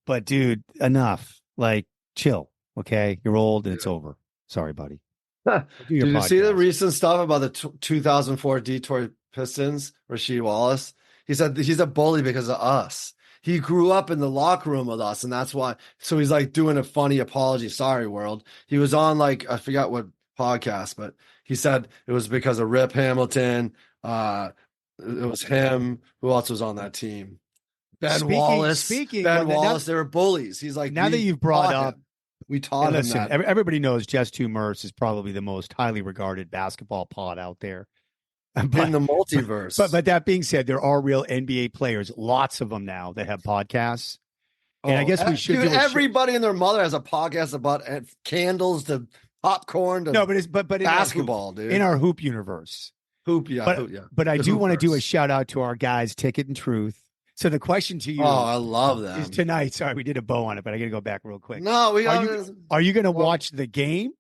[SPEAKER 1] But dude, enough. Like, chill. Okay, you're old and it's over. Sorry, buddy.
[SPEAKER 2] Did
[SPEAKER 1] Do your
[SPEAKER 2] you see the
[SPEAKER 1] podcast.
[SPEAKER 2] recent stuff about the 2004 Detroit Pistons, Rasheed Wallace? He said he's a bully because of us. He grew up in the locker room with us, and that's why. So he's like doing a funny apology. Sorry, world. He was on like, I forgot what podcast, but he said it was because of Rip Hamilton. It was him. Who else was on that team? Ben Wallace. Ben Wallace. They were bullies. He's like,
[SPEAKER 1] now that you've brought up,
[SPEAKER 2] we taught him that.
[SPEAKER 1] Everybody knows Just Two Merce is probably the most highly regarded basketball pod out there.
[SPEAKER 2] But, in the multiverse.
[SPEAKER 1] But that being said, there are real NBA players, lots of them now that have podcasts. And I guess we should do
[SPEAKER 2] everybody and their mother has a podcast about candles to popcorn to
[SPEAKER 1] but
[SPEAKER 2] basketball, dude.
[SPEAKER 1] In our hoop universe. But I do want to do a shout out to our guys, Ticket and Truth. So the question to you,
[SPEAKER 2] I love that,
[SPEAKER 1] is tonight. Sorry, we did a bow on it, but I got to go back real quick.
[SPEAKER 2] No,
[SPEAKER 1] are you going to watch the game,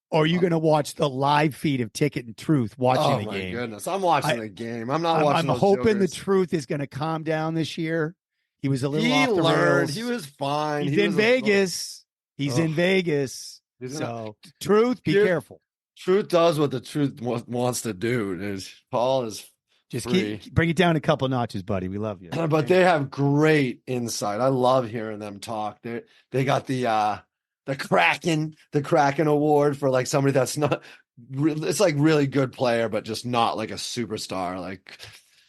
[SPEAKER 1] or are you going to watch the live feed of Ticket and Truth watching the game?
[SPEAKER 2] Oh my goodness, I'm watching the game. I'm not watching.
[SPEAKER 1] I'm hoping the Truth is going to calm down this year. He was a little off the rails.
[SPEAKER 2] He was fine.
[SPEAKER 1] He's in Vegas. He's in Vegas. So Truth, be careful.
[SPEAKER 2] Truth does what the Truth wants to do. Paul is.
[SPEAKER 1] Just bring it down a couple notches, buddy. We love you.
[SPEAKER 2] But they have great insight. I love hearing them talk. They got the Kraken Award for like somebody that's not. It's like really good player, but just not like a superstar. Like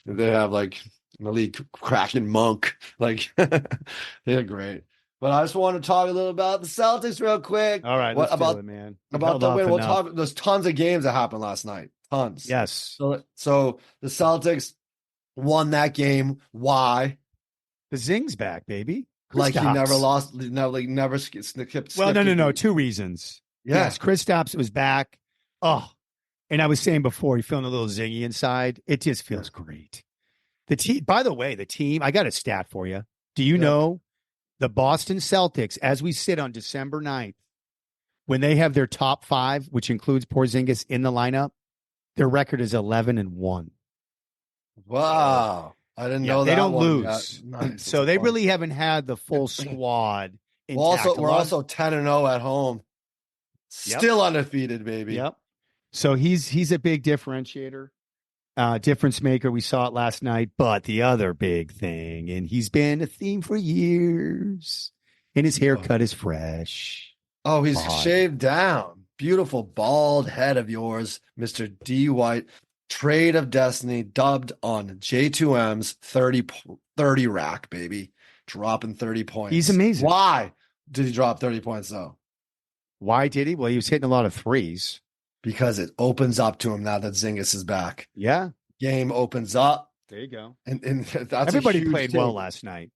[SPEAKER 2] they have like Malik Kraken Monk. Like they're great. But I just want to talk a little about the Celtics real quick.
[SPEAKER 1] All right, let's do it, man.
[SPEAKER 2] About the win. We'll talk. There's tons of games that happened last night. Tons.
[SPEAKER 1] Yes.
[SPEAKER 2] So the Celtics won that game. Why?
[SPEAKER 1] The Zing's back, baby.
[SPEAKER 2] Like he never lost. Never skipped.
[SPEAKER 1] Well, no. 2 reasons.
[SPEAKER 2] Yeah.
[SPEAKER 1] Yes, Kristaps was back. Oh, and I was saying before, he's feeling a little zingy inside. It just feels great. The team. By the way, the team. I got a stat for you. Do you know the Boston Celtics, as we sit on December 9th, when they have their top 5, which includes Porzingis in the lineup? Their record is 11-1.
[SPEAKER 2] Wow. I didn't know that.
[SPEAKER 1] They don't lose. So they really haven't had the full squad.
[SPEAKER 2] We're also 10-0 at home. Still undefeated, baby.
[SPEAKER 1] Yep. So he's a big differentiator, difference maker. We saw it last night. But the other big thing, and he's been a theme for years, and his haircut is fresh.
[SPEAKER 2] Oh, he's shaved down. Beautiful bald head of yours, Mr. D. White. Trade of Destiny dubbed on J2M's 30 rack, baby. Dropping 30 points.
[SPEAKER 1] He's amazing.
[SPEAKER 2] Why did he drop 30 points, though?
[SPEAKER 1] Why did he? Well, he was hitting a lot of threes.
[SPEAKER 2] Because it opens up to him now that Zingis is back.
[SPEAKER 1] Yeah.
[SPEAKER 2] Game opens up.
[SPEAKER 1] There you go.
[SPEAKER 2] And that's
[SPEAKER 1] everybody played well last night.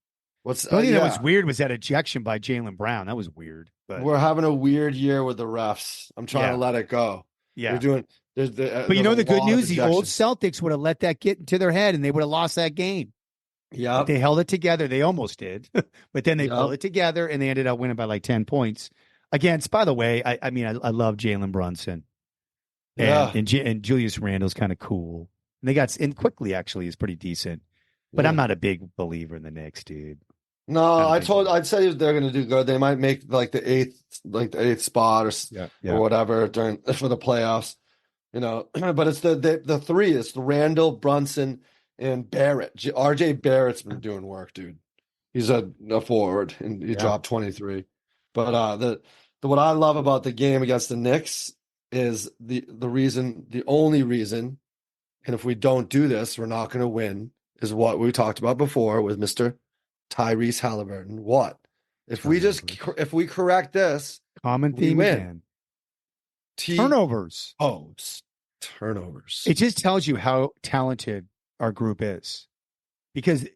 [SPEAKER 1] The only thing that was weird was that ejection by Jaylen Brown. That was weird. But
[SPEAKER 2] we're having a weird year with the refs. I'm trying to let it go.
[SPEAKER 1] Yeah.
[SPEAKER 2] We're doing
[SPEAKER 1] but you know the good news, the old Celtics would have let that get into their head and they would have lost that game.
[SPEAKER 2] Yeah.
[SPEAKER 1] They held it together. They almost did. But then they pulled it together and they ended up winning by like 10 points. Against, by the way, I love Jalen Brunson. And Julius Randle's kind of cool. And they got quickly actually is pretty decent. But I'm not a big believer in the Knicks, dude.
[SPEAKER 2] No, I'd say they're going to do good. They might make like the eighth spot or whatever for the playoffs, you know. But it's the three. It's the Randall, Brunson, and Barrett. RJ Barrett's been doing work, dude. He's a forward and he dropped 23. But what I love about the game against the Knicks is the only reason, and if we don't do this, we're not going to win, is what we talked about before with Mr. Tyrese Haliburton. What if we correct this?
[SPEAKER 1] Common theme again. Turnovers.
[SPEAKER 2] Turnovers.
[SPEAKER 1] It just tells you how talented our group is, because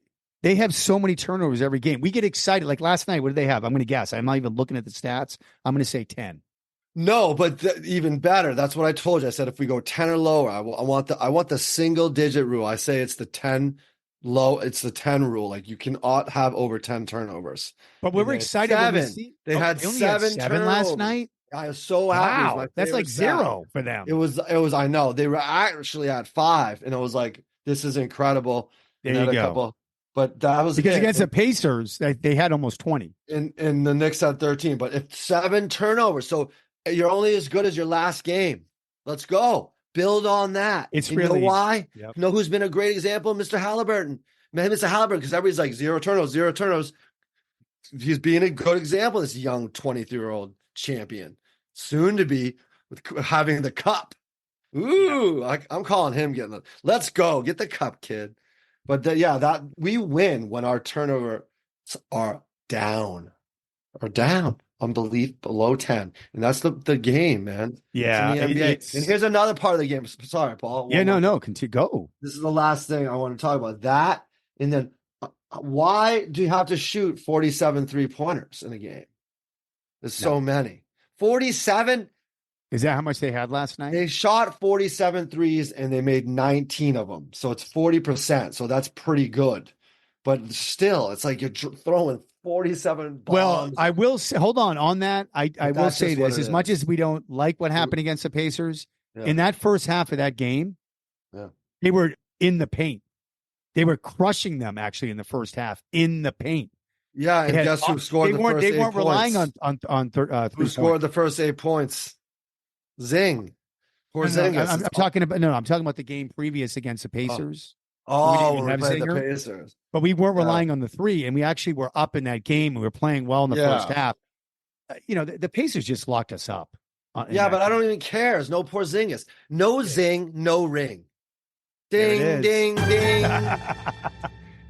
[SPEAKER 1] they have so many turnovers every game. We get excited. Like last night, what did they have? I'm going to guess. I'm not even looking at the stats. I'm going to say 10.
[SPEAKER 2] No, but even better. That's what I told you. I said if we go 10 or lower, I want the single digit rule. I say it's the 10. It's the 10 rule. Like you cannot have over 10 turnovers.
[SPEAKER 1] But we were excited.
[SPEAKER 2] They had seven
[SPEAKER 1] last night.
[SPEAKER 2] I was so happy.
[SPEAKER 1] Wow, that's like zero for them.
[SPEAKER 2] It was. I know they were actually at 5, and it was like, this is incredible.
[SPEAKER 1] There you go.
[SPEAKER 2] But that was
[SPEAKER 1] because against the Pacers, they had almost 20.
[SPEAKER 2] And the Knicks had 13. But if 7 turnovers, so you're only as good as your last game. Let's go. Build on that.
[SPEAKER 1] It's
[SPEAKER 2] you
[SPEAKER 1] really,
[SPEAKER 2] know why?
[SPEAKER 1] Yep.
[SPEAKER 2] You know who's been a great example? Mr. Haliburton. Man, Mr. Haliburton, because everybody's like 0 turnovers, 0 turnovers. He's being a good example, this young 23-year-old champion. Soon to be with having the cup. Ooh, yeah. I'm calling him getting the. Let's go. Get the cup, kid. But that we win when our turnovers are down. Unbelief below 10. And that's the game, man.
[SPEAKER 1] Yeah.
[SPEAKER 2] It's in the NBA. And here's another part of the game. Sorry, Paul.
[SPEAKER 1] Continue. Go.
[SPEAKER 2] This is the last thing I want to talk about. That, and then why do you have to shoot 47 3-pointers in a game? There's so many. 47?
[SPEAKER 1] Is that how much they had last night?
[SPEAKER 2] They shot 47 threes and they made 19 of them. So it's 40%. So that's pretty good. But still, it's like you're throwing 47 bombs.
[SPEAKER 1] Well, I will say, hold on that. I will say this, as much as we don't like what happened against the Pacers, in that first half of that game, they were in the paint. They were crushing them actually in the first half in the paint.
[SPEAKER 2] Yeah, and guess who scored the first 8 points?
[SPEAKER 1] They weren't relying on
[SPEAKER 2] who scored the first 8 points? Zing.
[SPEAKER 1] I'm talking about the game previous against the Pacers.
[SPEAKER 2] Oh, we played the Pacers.
[SPEAKER 1] But we weren't relying on the 3, and we actually were up in that game. We were playing well in the first half. The Pacers just locked us up.
[SPEAKER 2] But I don't even care. There's no Porzingis. No zing, no ring. Ding, ding, ding.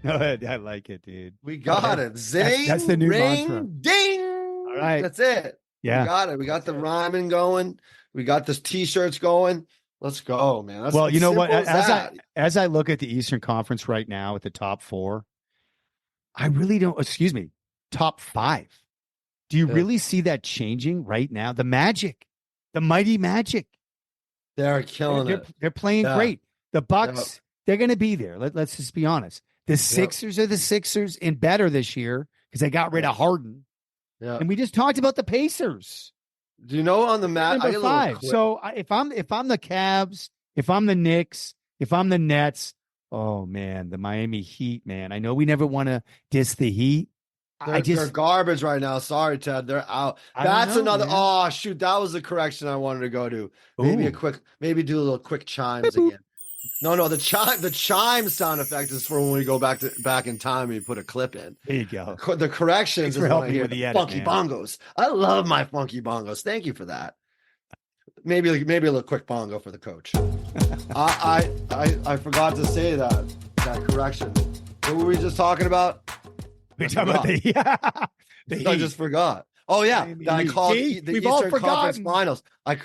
[SPEAKER 1] No, I like it, dude.
[SPEAKER 2] We got it. Zing,
[SPEAKER 1] that's the new
[SPEAKER 2] ring,
[SPEAKER 1] mantra.
[SPEAKER 2] Ding.
[SPEAKER 1] All right.
[SPEAKER 2] That's it.
[SPEAKER 1] Yeah.
[SPEAKER 2] We got it. We got the rhyming going. We got the T-shirts going. Let's go, man. That's
[SPEAKER 1] well, you know what? As I look at the Eastern Conference right now at the top 4, I really don't, top 5. Do you really see that changing right now? The Magic, the mighty Magic.
[SPEAKER 2] They're killing it.
[SPEAKER 1] They're playing great. The Bucks, they're going to be there. Let's just be honest. The Sixers are the Sixers and better this year because they got rid of Harden. Yeah. And we just talked about the Pacers.
[SPEAKER 2] Do you know on the map?
[SPEAKER 1] Number 5. So if I'm the Cavs, if I'm the Knicks, if I'm the Nets, oh man, the Miami Heat, man. I know we never want to diss the Heat.
[SPEAKER 2] They're garbage right now. Sorry, Ted. They're out. That's another. Man. Oh shoot, that was the correction I wanted to go to. Maybe do a little quick chimes again. No, the chime sound effect is for when we go back in time and you put a clip in.
[SPEAKER 1] There you go.
[SPEAKER 2] The corrections is when I hear
[SPEAKER 1] the edit,
[SPEAKER 2] funky bongos. I love my funky bongos. Thank you for that. Maybe a little quick bongo for the coach. I forgot to say that correction. What were we just talking about?
[SPEAKER 1] We're talking about the
[SPEAKER 2] I just forgot. Oh yeah, I called the Eastern Conference Finals. I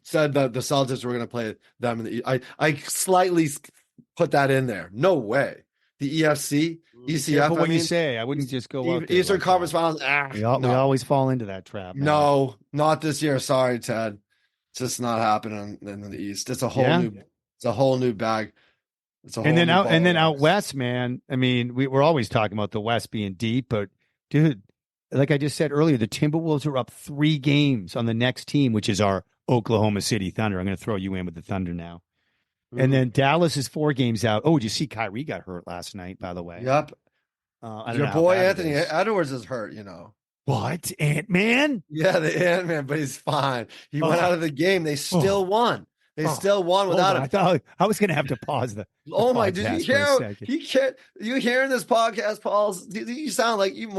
[SPEAKER 2] said that the Celtics were going to play them in the. I slightly put that in there. No way. The EFC, ECF.
[SPEAKER 1] But when you say, I wouldn't just go out there
[SPEAKER 2] Eastern Conference Finals.
[SPEAKER 1] We always fall into that trap. Man.
[SPEAKER 2] No, not this year. Sorry, Ted. It's just not happening in the East. It's a whole new. It's a whole new bag. It's a whole
[SPEAKER 1] and then out west, man. I mean, we're always talking about the West being deep, but dude. Like I just said earlier, the Timberwolves are up 3 games on the next team, which is our Oklahoma City Thunder. I'm going to throw you in with the Thunder now. Mm-hmm. And then Dallas is 4 games out. Oh, did you see Kyrie got hurt last night, by the way?
[SPEAKER 2] Yep. Your boy Anthony Edwards is hurt,
[SPEAKER 1] What? Ant-Man?
[SPEAKER 2] Yeah, the Ant-Man, but he's fine. He went out of the game. They still won. They still won without him.
[SPEAKER 1] I thought I was going to have to pause the.
[SPEAKER 2] Oh my! Did you hear? You hearing this podcast, Paul? You sound like you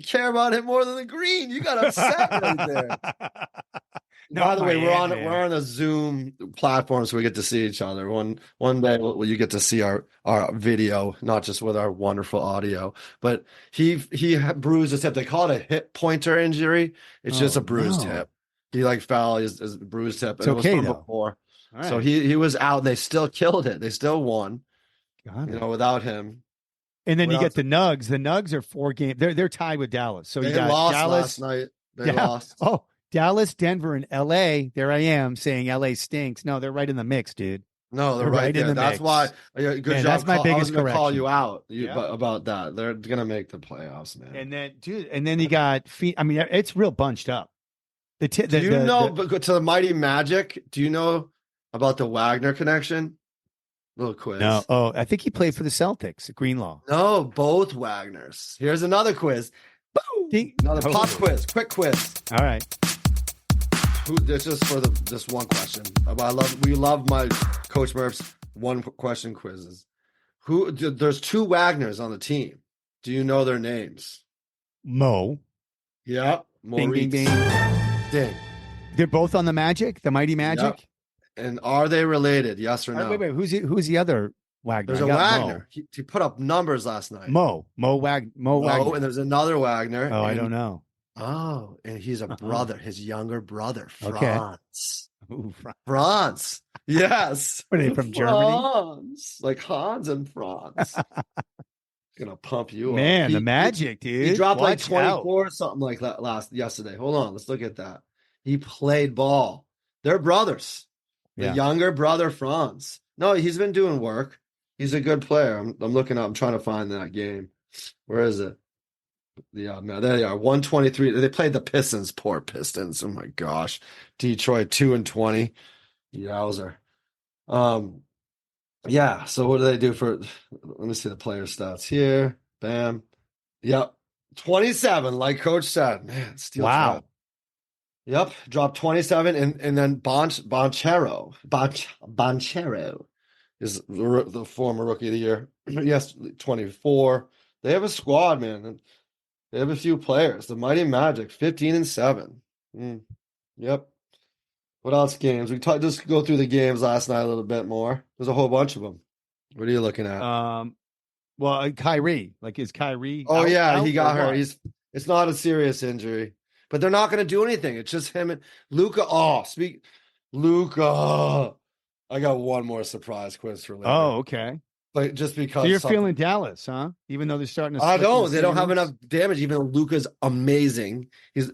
[SPEAKER 2] care about him more than the green. You got upset right there. By the way, we're on a Zoom platform, so we get to see each other. One day, you get to see our video, not just with our wonderful audio. But he bruised his hip. They call it a hip pointer injury. It's just a bruised hip. He fell. His bruised hip.
[SPEAKER 1] It's okay,
[SPEAKER 2] it was from before. Right. So he was out, and they still killed it. They still won, without him.
[SPEAKER 1] And then you get the Nugs. The Nugs are 4 games. They're tied with Dallas. So you got
[SPEAKER 2] lost
[SPEAKER 1] Dallas
[SPEAKER 2] last night. They lost.
[SPEAKER 1] Oh, Dallas, Denver, and L.A. There I am saying L.A. stinks. No, they're right in the mix, dude.
[SPEAKER 2] No, they're right there. That's mix. Why. Good job.
[SPEAKER 1] That's my biggest correction.
[SPEAKER 2] Call you out about that. They're gonna make the playoffs, man.
[SPEAKER 1] And then, dude, you got. I mean, it's real bunched up.
[SPEAKER 2] But to the mighty Magic? Do you know about the Wagner connection? Little quiz.
[SPEAKER 1] No. Oh, I think he played for the Celtics, Greenlaw.
[SPEAKER 2] No, both Wagners. Here's another quiz. Boom! Another pop quiz. Quick quiz.
[SPEAKER 1] All right.
[SPEAKER 2] This is for this one question. We love my Coach Murph's one question quizzes. There's 2 Wagners on the team. Do you know their names?
[SPEAKER 1] Mo.
[SPEAKER 2] Yeah.
[SPEAKER 1] Bing, bing, bing.
[SPEAKER 2] Ding.
[SPEAKER 1] They're both on the Magic, the Mighty Magic.
[SPEAKER 2] Yep. And are they related? Yes or no?
[SPEAKER 1] Wait. Who's the other Wagner?
[SPEAKER 2] There's a Wagner. He put up numbers last night.
[SPEAKER 1] Mo Wagner.
[SPEAKER 2] And there's another Wagner.
[SPEAKER 1] Oh, I don't know.
[SPEAKER 2] Oh, and he's a brother, his younger brother, Franz.
[SPEAKER 1] Okay. Ooh,
[SPEAKER 2] Franz. Yes.
[SPEAKER 1] Are they from Germany?
[SPEAKER 2] Franz. Like Hans and Franz. Gonna pump you
[SPEAKER 1] Man,
[SPEAKER 2] up.
[SPEAKER 1] The Magic, dude.
[SPEAKER 2] He dropped
[SPEAKER 1] Watch
[SPEAKER 2] like 24
[SPEAKER 1] out.
[SPEAKER 2] or something like that yesterday. Hold on, let's look at that. He played ball. They're brothers. The younger brother, Franz. No, he's been doing work. He's a good player. I'm looking up. I'm trying to find that game. Where is it? Yeah, man, there they are. 123. They played the Pistons. Poor Pistons. Oh my gosh. Detroit 2-20. Yowzer. Yeah. So what do they do for? Let me see the player stats here. Bam. Yep. 27, like Coach said. Man, steel trap. Yep. Dropped 27, and then Banchero is the former rookie of the year. Yes, 24. They have a squad, man. They have a few players. The Mighty Magic, 15-7. Yep. What else games? We just go through the games last night a little bit more. There's a whole bunch of them. What are you looking at?
[SPEAKER 1] Well, Kyrie. Like, is Kyrie?
[SPEAKER 2] Oh, yeah, he got hurt. It's not a serious injury, but they're not going to do anything. It's just him and Luka. Luka. I got one more surprise quiz for later.
[SPEAKER 1] Oh, okay.
[SPEAKER 2] But just because.
[SPEAKER 1] So you're feeling Dallas, huh? Even though they're starting to.
[SPEAKER 2] I don't. They don't have enough damage. Even though Luka's amazing, he's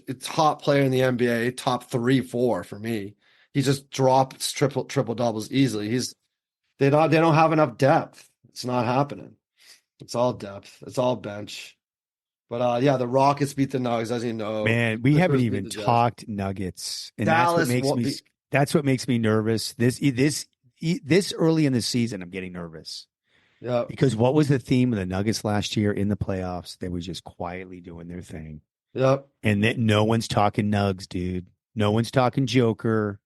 [SPEAKER 2] a top player in the NBA, top 3-4 for me. He just drops triple doubles easily. They don't have enough depth. It's not happening. It's all depth. It's all bench. But the Rockets beat the Nuggets, as you know.
[SPEAKER 1] Man, we haven't even talked Nuggets, and
[SPEAKER 2] Dallas
[SPEAKER 1] that's what makes me nervous. This early in the season, I'm getting nervous.
[SPEAKER 2] Yeah.
[SPEAKER 1] Because what was the theme of the Nuggets last year in the playoffs? They were just quietly doing their thing.
[SPEAKER 2] Yep.
[SPEAKER 1] And that no one's talking Nugs, dude. No one's talking Joker.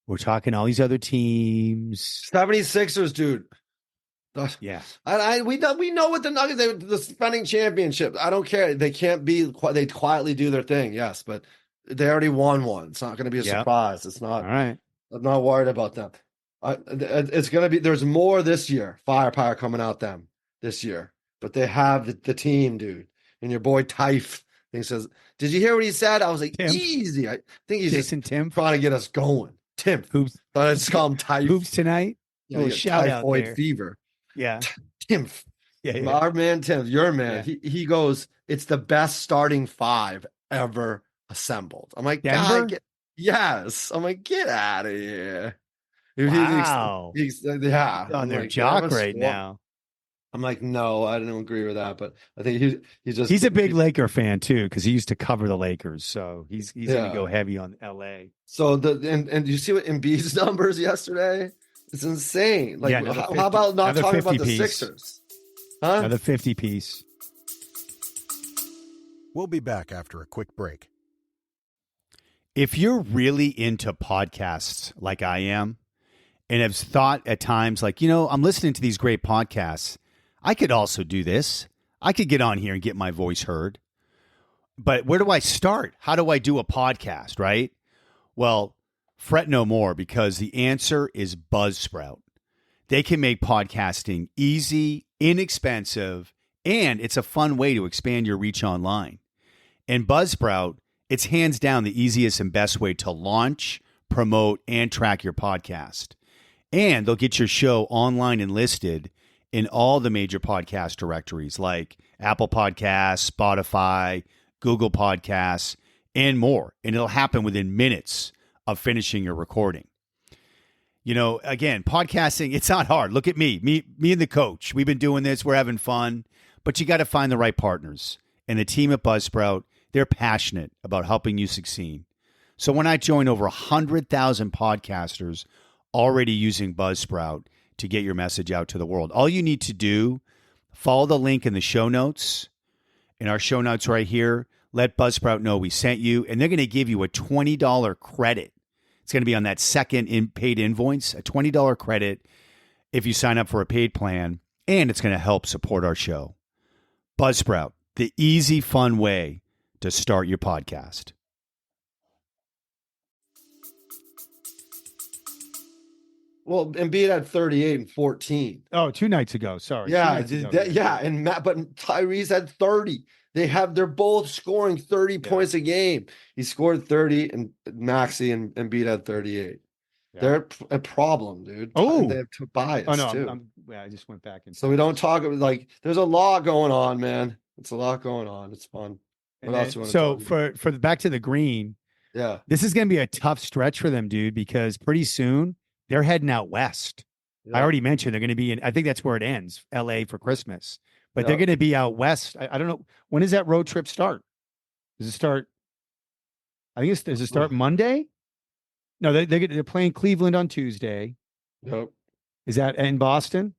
[SPEAKER 1] We're talking all these other teams.
[SPEAKER 2] 76ers, dude.
[SPEAKER 1] Yeah.
[SPEAKER 2] We know what the Nuggets, the defending championship. I don't care. They can't be. They quietly do their thing. Yes, but they already won one. It's not going to be a surprise. It's not.
[SPEAKER 1] All right.
[SPEAKER 2] I'm not worried about them. It's going to be. There's more this year. Firepower coming out them this year, but they have the team, dude. And your boy Tyfe, he says, "Did you hear what he said?" I was like,
[SPEAKER 1] Tim.
[SPEAKER 2] "Easy." I think he's
[SPEAKER 1] Jason
[SPEAKER 2] just
[SPEAKER 1] Tim
[SPEAKER 2] trying to get us going. Tim,
[SPEAKER 1] hoops.
[SPEAKER 2] I just call him Tyfe.
[SPEAKER 1] Hoops tonight.
[SPEAKER 2] Yeah, little
[SPEAKER 1] shout out
[SPEAKER 2] typhoid
[SPEAKER 1] there.
[SPEAKER 2] fever.
[SPEAKER 1] Yeah.
[SPEAKER 2] Tim.
[SPEAKER 1] Yeah.
[SPEAKER 2] Our man Tim, your man. Yeah. He goes, "It's the best starting 5 ever assembled." I'm like,
[SPEAKER 1] Denver?
[SPEAKER 2] Yes. I'm like, get out of here.
[SPEAKER 1] Wow.
[SPEAKER 2] He's on
[SPEAKER 1] their jock right now.
[SPEAKER 2] I'm like, no, I don't agree with that, but I think he's
[SPEAKER 1] a big Laker fan too, because he used to cover the Lakers, so he's gonna go heavy on LA.
[SPEAKER 2] So and you see what Embiid's numbers yesterday? It's insane. Like, how about not talking about the Sixers? Huh?
[SPEAKER 1] Another 50 piece.
[SPEAKER 3] We'll be back after a quick break.
[SPEAKER 1] If you're really into podcasts like I am, and have thought at times like, I'm listening to these great podcasts, I could also do this. I could get on here and get my voice heard. But where do I start? How do I do a podcast, right? Well, fret no more, because the answer is Buzzsprout. They can make podcasting easy, inexpensive, and it's a fun way to expand your reach online. And Buzzsprout, it's hands down the easiest and best way to launch, promote, and track your podcast. And they'll get your show online and listed in all the major podcast directories like Apple Podcasts, Spotify, Google Podcasts, and more. And it'll happen within minutes of finishing your recording. Again, podcasting, it's not hard. Look at me and the coach. We've been doing this. We're having fun. But you got to find the right partners. And the team at Buzzsprout, they're passionate about helping you succeed. So when I joined over 100,000 podcasters already using Buzzsprout, to get your message out to the world. All you need to do, follow the link in the show notes, in our show notes right here. Let Buzzsprout know we sent you, and they're going to give you a $20 credit. It's going to be on that second paid invoice, a $20 credit if you sign up for a paid plan, and it's going to help support our show. Buzzsprout, the easy, fun way to start your podcast.
[SPEAKER 2] Well, Embiid had 38 and 14.
[SPEAKER 1] Oh, 2 nights ago. Sorry.
[SPEAKER 2] Yeah, but Tyrese had 30. They're both scoring 30 points a game. He scored 30, and Maxey and Embiid had 38. Yeah. They're a problem, dude.
[SPEAKER 1] Oh,
[SPEAKER 2] they have Tobias too.
[SPEAKER 1] I just went back and
[SPEAKER 2] so we don't talk about, like, there's a lot going on, man. It's a lot going on. It's fun. What else you want to talk about?
[SPEAKER 1] for the back to the green,
[SPEAKER 2] yeah,
[SPEAKER 1] this is going to be a tough stretch for them, dude, because pretty soon they're heading out west. Yeah. I already mentioned they're going to be in, I think that's where it ends, LA for Christmas. But they're going to be out west. I don't know. When does that road trip start? Does it start? Does it start Monday? No, they're playing Cleveland on Tuesday.
[SPEAKER 2] Yep.
[SPEAKER 1] Is that in Boston?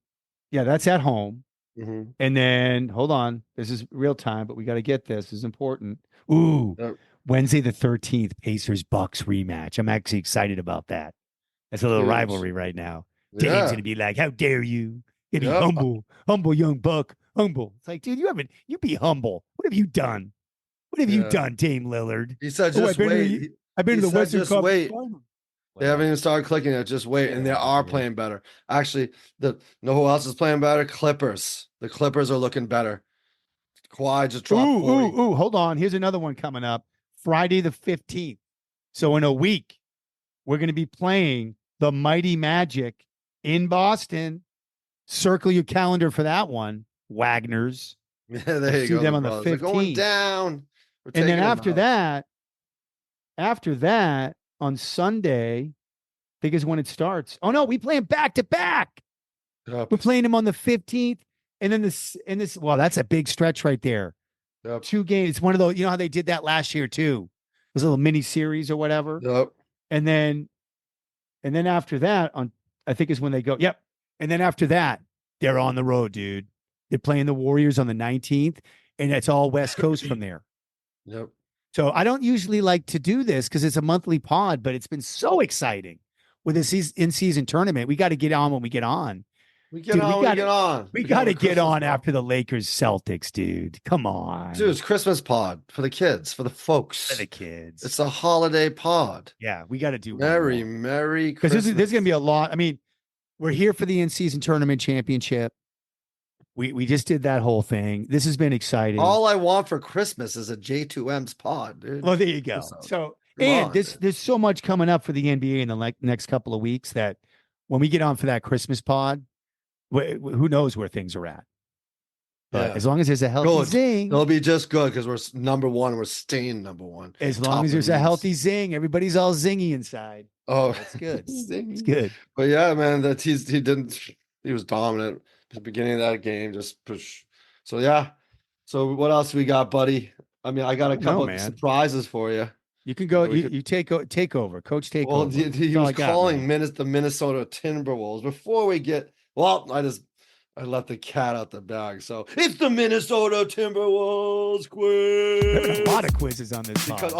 [SPEAKER 1] Yeah, that's at home.
[SPEAKER 2] Mm-hmm.
[SPEAKER 1] And then, hold on. This is real time, but we got to get this. This is important. Ooh,
[SPEAKER 2] yep.
[SPEAKER 1] Wednesday the 13th, Pacers-Bucks rematch. I'm actually excited about that. That's a little rivalry right now. Yeah. Dame's going to be like, how dare you? Getting humble young buck, humble. It's like, dude, you be humble. What have you done? What have you done, Dame Lillard?
[SPEAKER 2] He said, just wait.
[SPEAKER 1] I've been to the Western
[SPEAKER 2] just
[SPEAKER 1] Conference.
[SPEAKER 2] Wait. They haven't even started clicking it. Just wait. And they are playing better. Actually, know who else is playing better? Clippers. The Clippers are looking better. Kawhi just dropped 40.
[SPEAKER 1] Hold on. Here's another one coming up. Friday the 15th. So in a week, we're going to be playing the Mighty Magic in Boston. Circle your calendar for that one, Wagner's.
[SPEAKER 2] Yeah, there you go.
[SPEAKER 1] See them on the 15th.
[SPEAKER 2] They're going down.
[SPEAKER 1] And then after that, on Sunday, I think is when it starts. Oh no, we play them back to back. Yep. We're playing them on the 15th, and then this. Well, that's a big stretch right there.
[SPEAKER 2] Yep.
[SPEAKER 1] 2 games. It's one of those. You know how they did that last year too. It was a little mini series or whatever.
[SPEAKER 2] Yep.
[SPEAKER 1] And then after that, I think is when they go. Yep. And then after that, they're on the road, dude. They're playing the Warriors on the 19th, and it's all West Coast from there.
[SPEAKER 2] Yep.
[SPEAKER 1] So I don't usually like to do this because it's a monthly pod, but it's been so exciting with this in-season tournament. We got to get on when we get on.
[SPEAKER 2] We get on.
[SPEAKER 1] We got to get on after the Lakers Celtics, dude. Come on.
[SPEAKER 2] Dude, it's Christmas pod for the kids, for the folks.
[SPEAKER 1] For the kids.
[SPEAKER 2] It's a holiday pod.
[SPEAKER 1] Yeah, we got to do
[SPEAKER 2] Merry Christmas.
[SPEAKER 1] Because there's going to be a lot. I mean, we're here for the in-season tournament championship. We just did that whole thing. This has been exciting.
[SPEAKER 2] All I want for Christmas is a J2M's pod, dude.
[SPEAKER 1] Well, there you go. So, there's so much coming up for the NBA in the next couple of weeks that when we get on for that Christmas pod, who knows where things are at. But as long as there's a healthy zing.
[SPEAKER 2] It'll be just good because we're number one. We're staying number one.
[SPEAKER 1] As long as there's a healthy zing, everybody's all zingy inside.
[SPEAKER 2] Oh,
[SPEAKER 1] that's good. It's good.
[SPEAKER 2] But yeah, man, he was dominant at the beginning of that game. Just push. So yeah. So what else we got, buddy? I mean, I got a couple of surprises for you.
[SPEAKER 1] You can go. You take over, Coach. Take over.
[SPEAKER 2] Well, he was calling the Minnesota Timberwolves before we get. Well, I let the cat out the bag. So it's the Minnesota Timberwolves quiz.
[SPEAKER 1] There's a lot of quizzes on this
[SPEAKER 2] because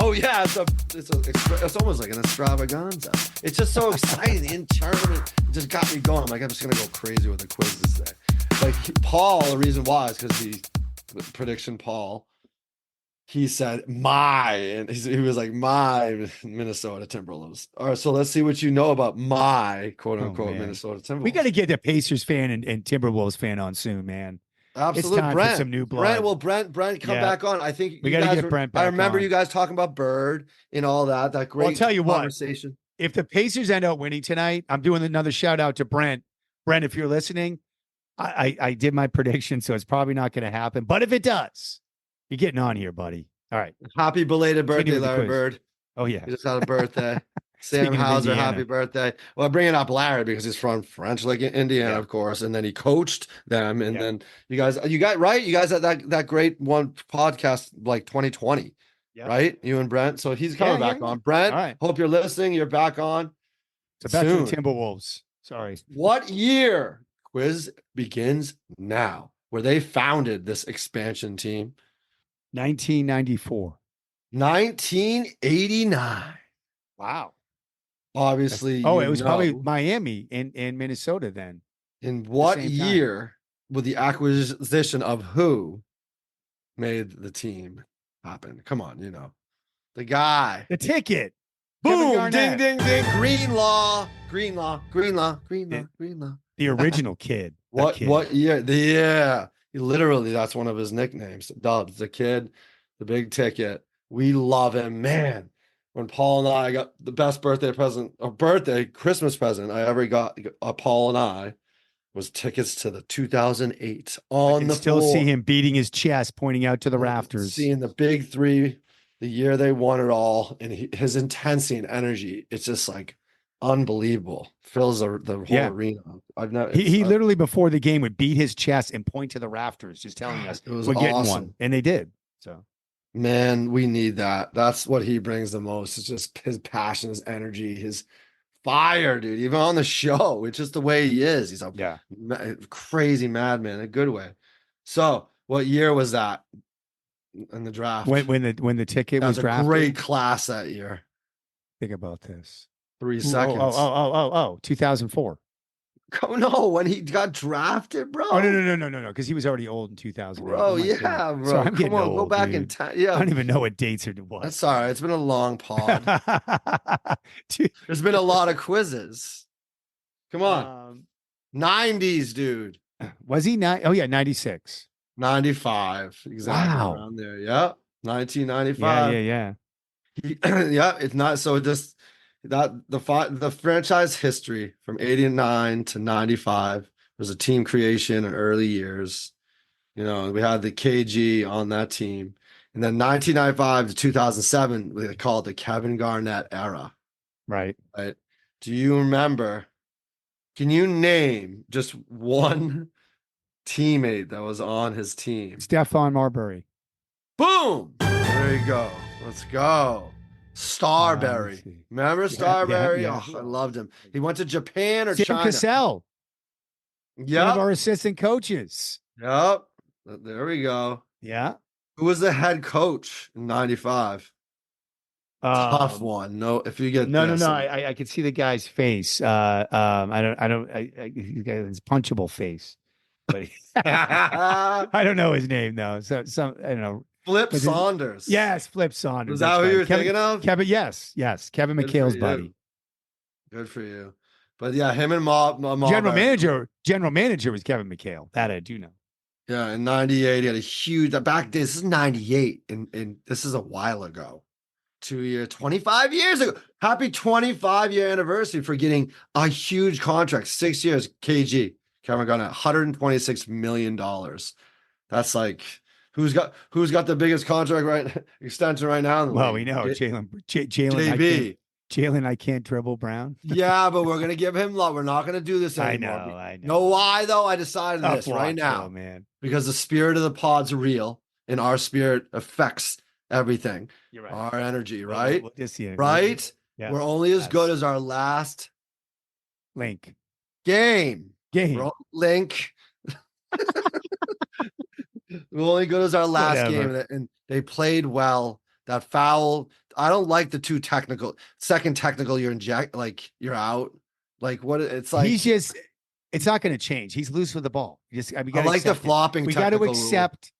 [SPEAKER 2] it's almost like an extravaganza. It's just so exciting. The tournament just got me going. I'm like, I'm just gonna go crazy with the quizzes today. Like Paul, the reason why is because prediction Paul. He said and he was like my Minnesota Timberwolves. All right, so let's see what you know about my quote unquote Minnesota Timberwolves.
[SPEAKER 1] We got to get the Pacers fan and Timberwolves fan on soon, man.
[SPEAKER 2] Absolutely,
[SPEAKER 1] it's time for some new blood.
[SPEAKER 2] Brent, come back on. I think
[SPEAKER 1] we got to get Brent back.
[SPEAKER 2] I remember you guys talking about Bird and all that. That great.
[SPEAKER 1] I'll tell you
[SPEAKER 2] conversation.
[SPEAKER 1] If the Pacers end up winning tonight, I'm doing another shout out to Brent. Brent, if you're listening, I did my prediction, so it's probably not going to happen. But if it does. You're getting on here, buddy. All right.
[SPEAKER 2] Happy belated birthday, Larry Bird.
[SPEAKER 1] Oh, yeah.
[SPEAKER 2] He just had a birthday. Sam Hauser, happy birthday. Well, I'm bringing up Larry because he's from French Lick, Indiana, of course. And then he coached them. And then you guys right? You guys had that great one podcast like 2020, right? You and Brent. So he's coming back on. Brent, hope you're listening. You're back on.
[SPEAKER 1] So back to the Timberwolves. Sorry.
[SPEAKER 2] What year? Quiz begins now. Where they founded this expansion team?
[SPEAKER 1] 1994.
[SPEAKER 2] 1989.
[SPEAKER 1] Wow.
[SPEAKER 2] Obviously,
[SPEAKER 1] it was probably Miami and Minnesota then.
[SPEAKER 2] In what year would the acquisition of who made the team happen? Come on, the guy.
[SPEAKER 1] The ticket.
[SPEAKER 2] Boom! Ding, ding, ding. Greenlaw.
[SPEAKER 1] The original kid.
[SPEAKER 2] What year? Yeah. Literally, that's one of his nicknames. Dubs, the kid, the big ticket. We love him, man. When Paul and I got the best Christmas present I ever got, Paul and I, was tickets to the 2008 on the
[SPEAKER 1] still
[SPEAKER 2] floor.
[SPEAKER 1] See him beating his chest, pointing out to the rafters.
[SPEAKER 2] Seeing the big three, the year they won it all, and his intensity and energy, it's just like unbelievable. Fills the whole arena.
[SPEAKER 1] He literally before the game would beat his chest and point to the rafters, just telling us we're getting one, and they did. So,
[SPEAKER 2] man, we need that. That's what he brings the most. It's just his passion, his energy, his fire, dude. Even on the show, it's just the way he is. He's a crazy madman in a good way. So, what year was that in the draft?
[SPEAKER 1] When the ticket was drafted?
[SPEAKER 2] A great class that year.
[SPEAKER 1] Think about this.
[SPEAKER 2] 3 seconds.
[SPEAKER 1] 2004.
[SPEAKER 2] No, when he got drafted, bro.
[SPEAKER 1] Oh, no, because he was already old in 2008.
[SPEAKER 2] Bro, yeah, bro.
[SPEAKER 1] So come on,
[SPEAKER 2] go back in time. Yeah,
[SPEAKER 1] I don't even know what dates are what.
[SPEAKER 2] That's all right. It's been a long pod. There's been a lot of quizzes. Come on. 90s, dude.
[SPEAKER 1] Was he 96.
[SPEAKER 2] 95. Exactly.
[SPEAKER 1] Wow.
[SPEAKER 2] Around there. Yep. 1995.
[SPEAKER 1] Yeah.
[SPEAKER 2] Yeah, it's not so just that the franchise history from 89 to 95 was a team creation in early years. We had the KG on that team. And then 1995 to 2007, they call it the Kevin Garnett era.
[SPEAKER 1] Right.
[SPEAKER 2] Do you remember? Can you name just one teammate that was on his team?
[SPEAKER 1] Stephon Marbury.
[SPEAKER 2] Boom! There you go. Let's go. Starberry. Remember Starberry?
[SPEAKER 1] Yeah.
[SPEAKER 2] Oh, I loved him. He went to Japan or
[SPEAKER 1] Sam
[SPEAKER 2] China.
[SPEAKER 1] Cassell.
[SPEAKER 2] Yeah.
[SPEAKER 1] One of our assistant coaches.
[SPEAKER 2] Yep. There we go.
[SPEAKER 1] Yeah.
[SPEAKER 2] Who was the head coach in 95? Tough one. No, if you get
[SPEAKER 1] no. I could see the guy's face. I don't. He's got his punchable face, but I don't know his name though. So I don't know.
[SPEAKER 2] Flip Saunders.
[SPEAKER 1] Yes, Flip Saunders.
[SPEAKER 2] Is that who you were thinking of?
[SPEAKER 1] Kevin. Yes. Kevin McHale's buddy.
[SPEAKER 2] Good for you. But yeah, him and
[SPEAKER 1] general manager was Kevin McHale. That I do know.
[SPEAKER 2] Yeah, in 98, he had a huge back. This is 98, and this is a while ago. 25 years ago. Happy 25-year anniversary for getting a huge contract. 6 years, KG. Kevin Garnett, $126 million. That's like who's got the biggest contract extension right now?
[SPEAKER 1] Well, we know Jalen. Jalen, I can't dribble Brown.
[SPEAKER 2] Yeah, but we're gonna give him love. We're not gonna do this anymore.
[SPEAKER 1] I know.
[SPEAKER 2] Know why though? I decided this right now,
[SPEAKER 1] man.
[SPEAKER 2] Because the spirit of the pod's real, and our spirit affects everything.
[SPEAKER 1] You're right.
[SPEAKER 2] Our energy, right?
[SPEAKER 1] Right?
[SPEAKER 2] Yeah. We're only as good as our last game. Link. We're only good as our last game, and they played well. That foul, I don't like the second technical. You're you're out. Like what? It's like
[SPEAKER 1] it's not going to change. He's loose with the ball. I
[SPEAKER 2] like the flopping.
[SPEAKER 1] We got to accept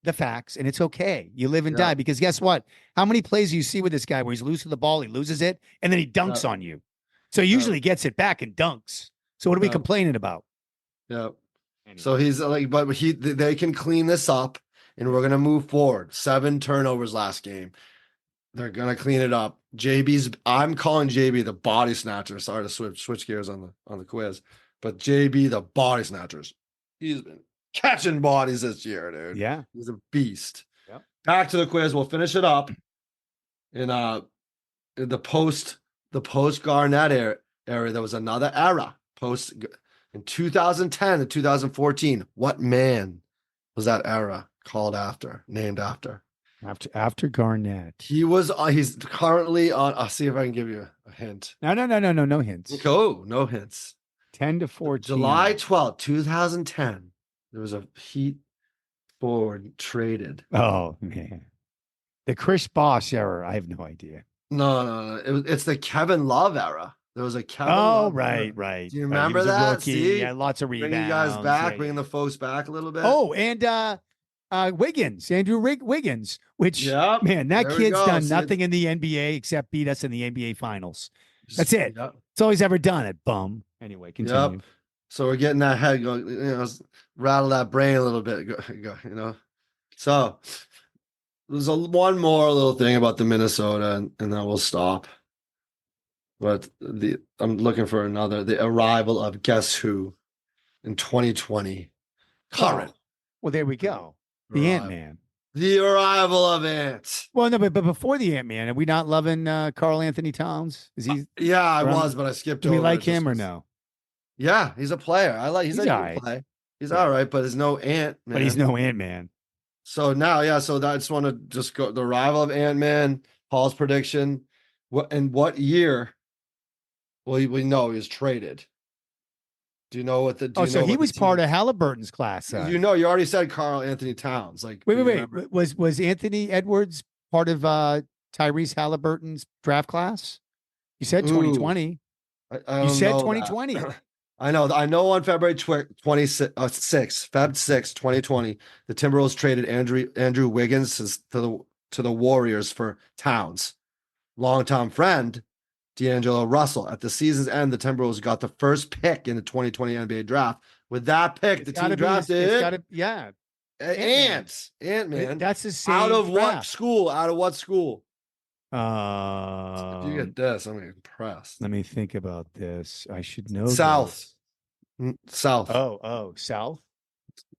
[SPEAKER 1] the facts, and it's okay. You live and die, because guess what? How many plays do you see with this guy where he's loose with the ball, he loses it, and then he dunks on you? So he usually gets it back and dunks. So what are we complaining about?
[SPEAKER 2] Yeah. Anyway. So he's they can clean this up, and we're gonna move forward. 7 turnovers last game. They're gonna clean it up. I'm calling JB the body snatcher. Sorry to switch gears on the quiz, but JB the body snatchers. He's been catching bodies this year, dude.
[SPEAKER 1] Yeah,
[SPEAKER 2] he's a beast.
[SPEAKER 1] Yep.
[SPEAKER 2] Back to the quiz. We'll finish it up in the post Garnett era. There was another era in 2010 to 2014. What man was that era named after?
[SPEAKER 1] After Garnett.
[SPEAKER 2] He's currently on. I'll see if I can give you a hint.
[SPEAKER 1] No hints.
[SPEAKER 2] Oh, no hints.
[SPEAKER 1] 10-14.
[SPEAKER 2] July 12th, 2010. There was a Heat forward traded.
[SPEAKER 1] Oh, man. The Chris Bosh era. I have no idea.
[SPEAKER 2] No. It's the Kevin Love era. There was a Kevin Love era.
[SPEAKER 1] Right.
[SPEAKER 2] Do you
[SPEAKER 1] Right.
[SPEAKER 2] remember
[SPEAKER 1] He was
[SPEAKER 2] that?
[SPEAKER 1] a rookie.
[SPEAKER 2] See?
[SPEAKER 1] Yeah, lots of rebounds.
[SPEAKER 2] Bringing you guys back,
[SPEAKER 1] Yeah,
[SPEAKER 2] bringing the folks back a little bit.
[SPEAKER 1] Oh, and Wiggins, Andrew Wiggins, which,
[SPEAKER 2] Yep.
[SPEAKER 1] man, that
[SPEAKER 2] There we
[SPEAKER 1] kid's
[SPEAKER 2] go.
[SPEAKER 1] done
[SPEAKER 2] See,
[SPEAKER 1] nothing in the NBA except beat us in the NBA Finals. That's it.
[SPEAKER 2] Yep.
[SPEAKER 1] It's all he's ever done, it bum. Anyway, continue.
[SPEAKER 2] Yep. So we're getting that head going, rattle that brain a little bit, So there's one more little thing about the Minnesota, and then we'll stop. But I'm looking for the arrival of guess who in 2020. Current.
[SPEAKER 1] Oh, well, there we go. The Ant-Man.
[SPEAKER 2] The arrival of Ant.
[SPEAKER 1] Well, no, but before the Ant-Man, are we not loving Karl Anthony Towns? Is he?
[SPEAKER 2] Yeah, I was, but I skipped
[SPEAKER 1] Do
[SPEAKER 2] over.
[SPEAKER 1] we like him or no?
[SPEAKER 2] Yeah, he's a player. He's a good play. He's all right, but there's no Ant-Man.
[SPEAKER 1] But he's no Ant-Man.
[SPEAKER 2] So now, so I just want to just go the arrival of Ant-Man, Paul's prediction. What year? Well, we know he was traded. Do you know what the?
[SPEAKER 1] So he was part of Haliburton's class.
[SPEAKER 2] You already said Karl Anthony Towns. Like,
[SPEAKER 1] wait. Was Anthony Edwards part of Tyrese Haliburton's draft class? You said 2020.
[SPEAKER 2] I
[SPEAKER 1] you said 2020.
[SPEAKER 2] I know on February 26th, Feb 6, 2020, the Timberwolves traded Andrew Wiggins to the Warriors for Towns. Longtime friend D'Angelo Russell. At the season's end, the Timberwolves got the first pick in the 2020 NBA draft. With that pick, the team drafted Ant-Man.
[SPEAKER 1] That's the same
[SPEAKER 2] Out of
[SPEAKER 1] draft.
[SPEAKER 2] what school? Out of what school?
[SPEAKER 1] If
[SPEAKER 2] you get this, I'm impressed.
[SPEAKER 1] Let me think about this. I should know.
[SPEAKER 2] South. South.
[SPEAKER 1] Oh, South.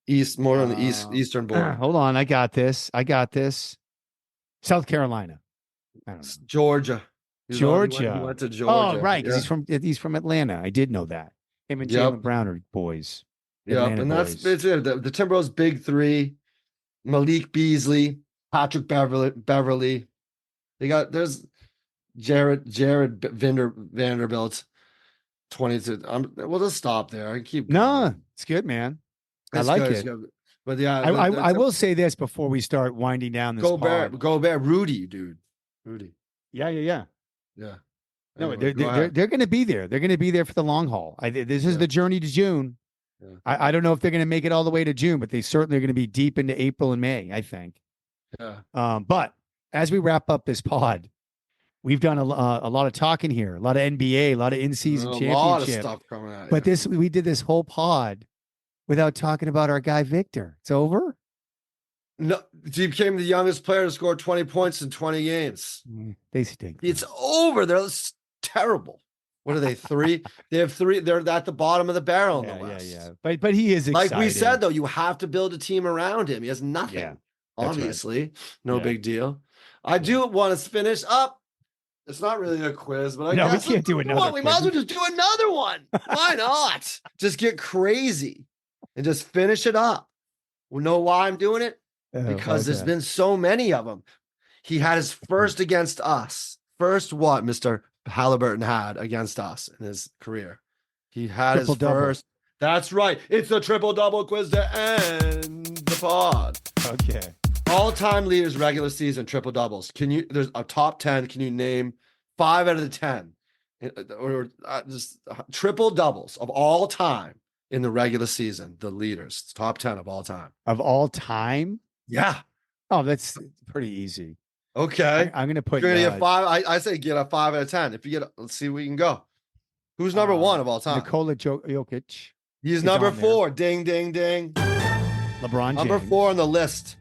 [SPEAKER 2] East, more on the eastern border.
[SPEAKER 1] Hold on, I got this. South Carolina. I don't know.
[SPEAKER 2] Georgia.
[SPEAKER 1] He
[SPEAKER 2] went to Georgia.
[SPEAKER 1] Oh, right, because he's from Atlanta. I did know that. Him and Jalen Brown are boys.
[SPEAKER 2] Yeah, and that's it. The Timberwolves' big three: Malik Beasley, Patrick Beverly. There's Jared Vanderbilt. 22. We'll just stop there. I keep going.
[SPEAKER 1] No, it's good, man. I like it.
[SPEAKER 2] But yeah,
[SPEAKER 1] I will say this before we start winding down this.
[SPEAKER 2] Gobert, Rudy, dude.
[SPEAKER 1] Yeah. No,
[SPEAKER 2] Anyway,
[SPEAKER 1] they're going to be there. They're going to be there for the long haul. This is the journey to June.
[SPEAKER 2] Yeah.
[SPEAKER 1] I don't know if they're going to make it all the way to June, but they certainly are going to be deep into April and May, I think.
[SPEAKER 2] Yeah.
[SPEAKER 1] But as we wrap up this pod, we've done a lot of talking here, a lot of NBA, a lot of in-season championship. A lot of
[SPEAKER 2] stuff coming out.
[SPEAKER 1] But we did this whole pod without talking about our guy Victor. It's over.
[SPEAKER 2] No, he became the youngest player to score 20 points in 20 games.
[SPEAKER 1] They stink.
[SPEAKER 2] It's over. They're terrible. What are they? 3? They have 3. They're at the bottom of the barrel in the West.
[SPEAKER 1] Yeah. But he is exciting.
[SPEAKER 2] Like we said, though, you have to build a team around him. He has nothing.
[SPEAKER 1] Yeah,
[SPEAKER 2] obviously. Right. No big deal. I
[SPEAKER 1] Yeah.
[SPEAKER 2] do want to finish up. It's not really a quiz, but I guess
[SPEAKER 1] we can't do another one.
[SPEAKER 2] We might as well just do another one. Why not? Just get crazy and just finish it up. You know why I'm doing it? Because there's been so many of them. He had his first against us. First what Mr. Haliburton had against us in his career. He had his first. That's right. It's a triple-double quiz to end the pod.
[SPEAKER 1] Okay.
[SPEAKER 2] All-time leaders regular season triple-doubles. There's a top 10. Can you name 5 out of the 10? Or just triple-doubles of all time in the regular season, the leaders. Top 10 of all time.
[SPEAKER 1] Of all time?
[SPEAKER 2] Yeah.
[SPEAKER 1] Oh, that's pretty easy.
[SPEAKER 2] Okay.
[SPEAKER 1] I'm going to put.
[SPEAKER 2] You're going to get 5. I say get a 5 out of 10. If you get, let's see where we can go. Who's number 1 of all time?
[SPEAKER 1] Nikola Jokic.
[SPEAKER 2] He's number 4. Ding, ding, ding.
[SPEAKER 1] LeBron James.
[SPEAKER 2] Number 4 on the list.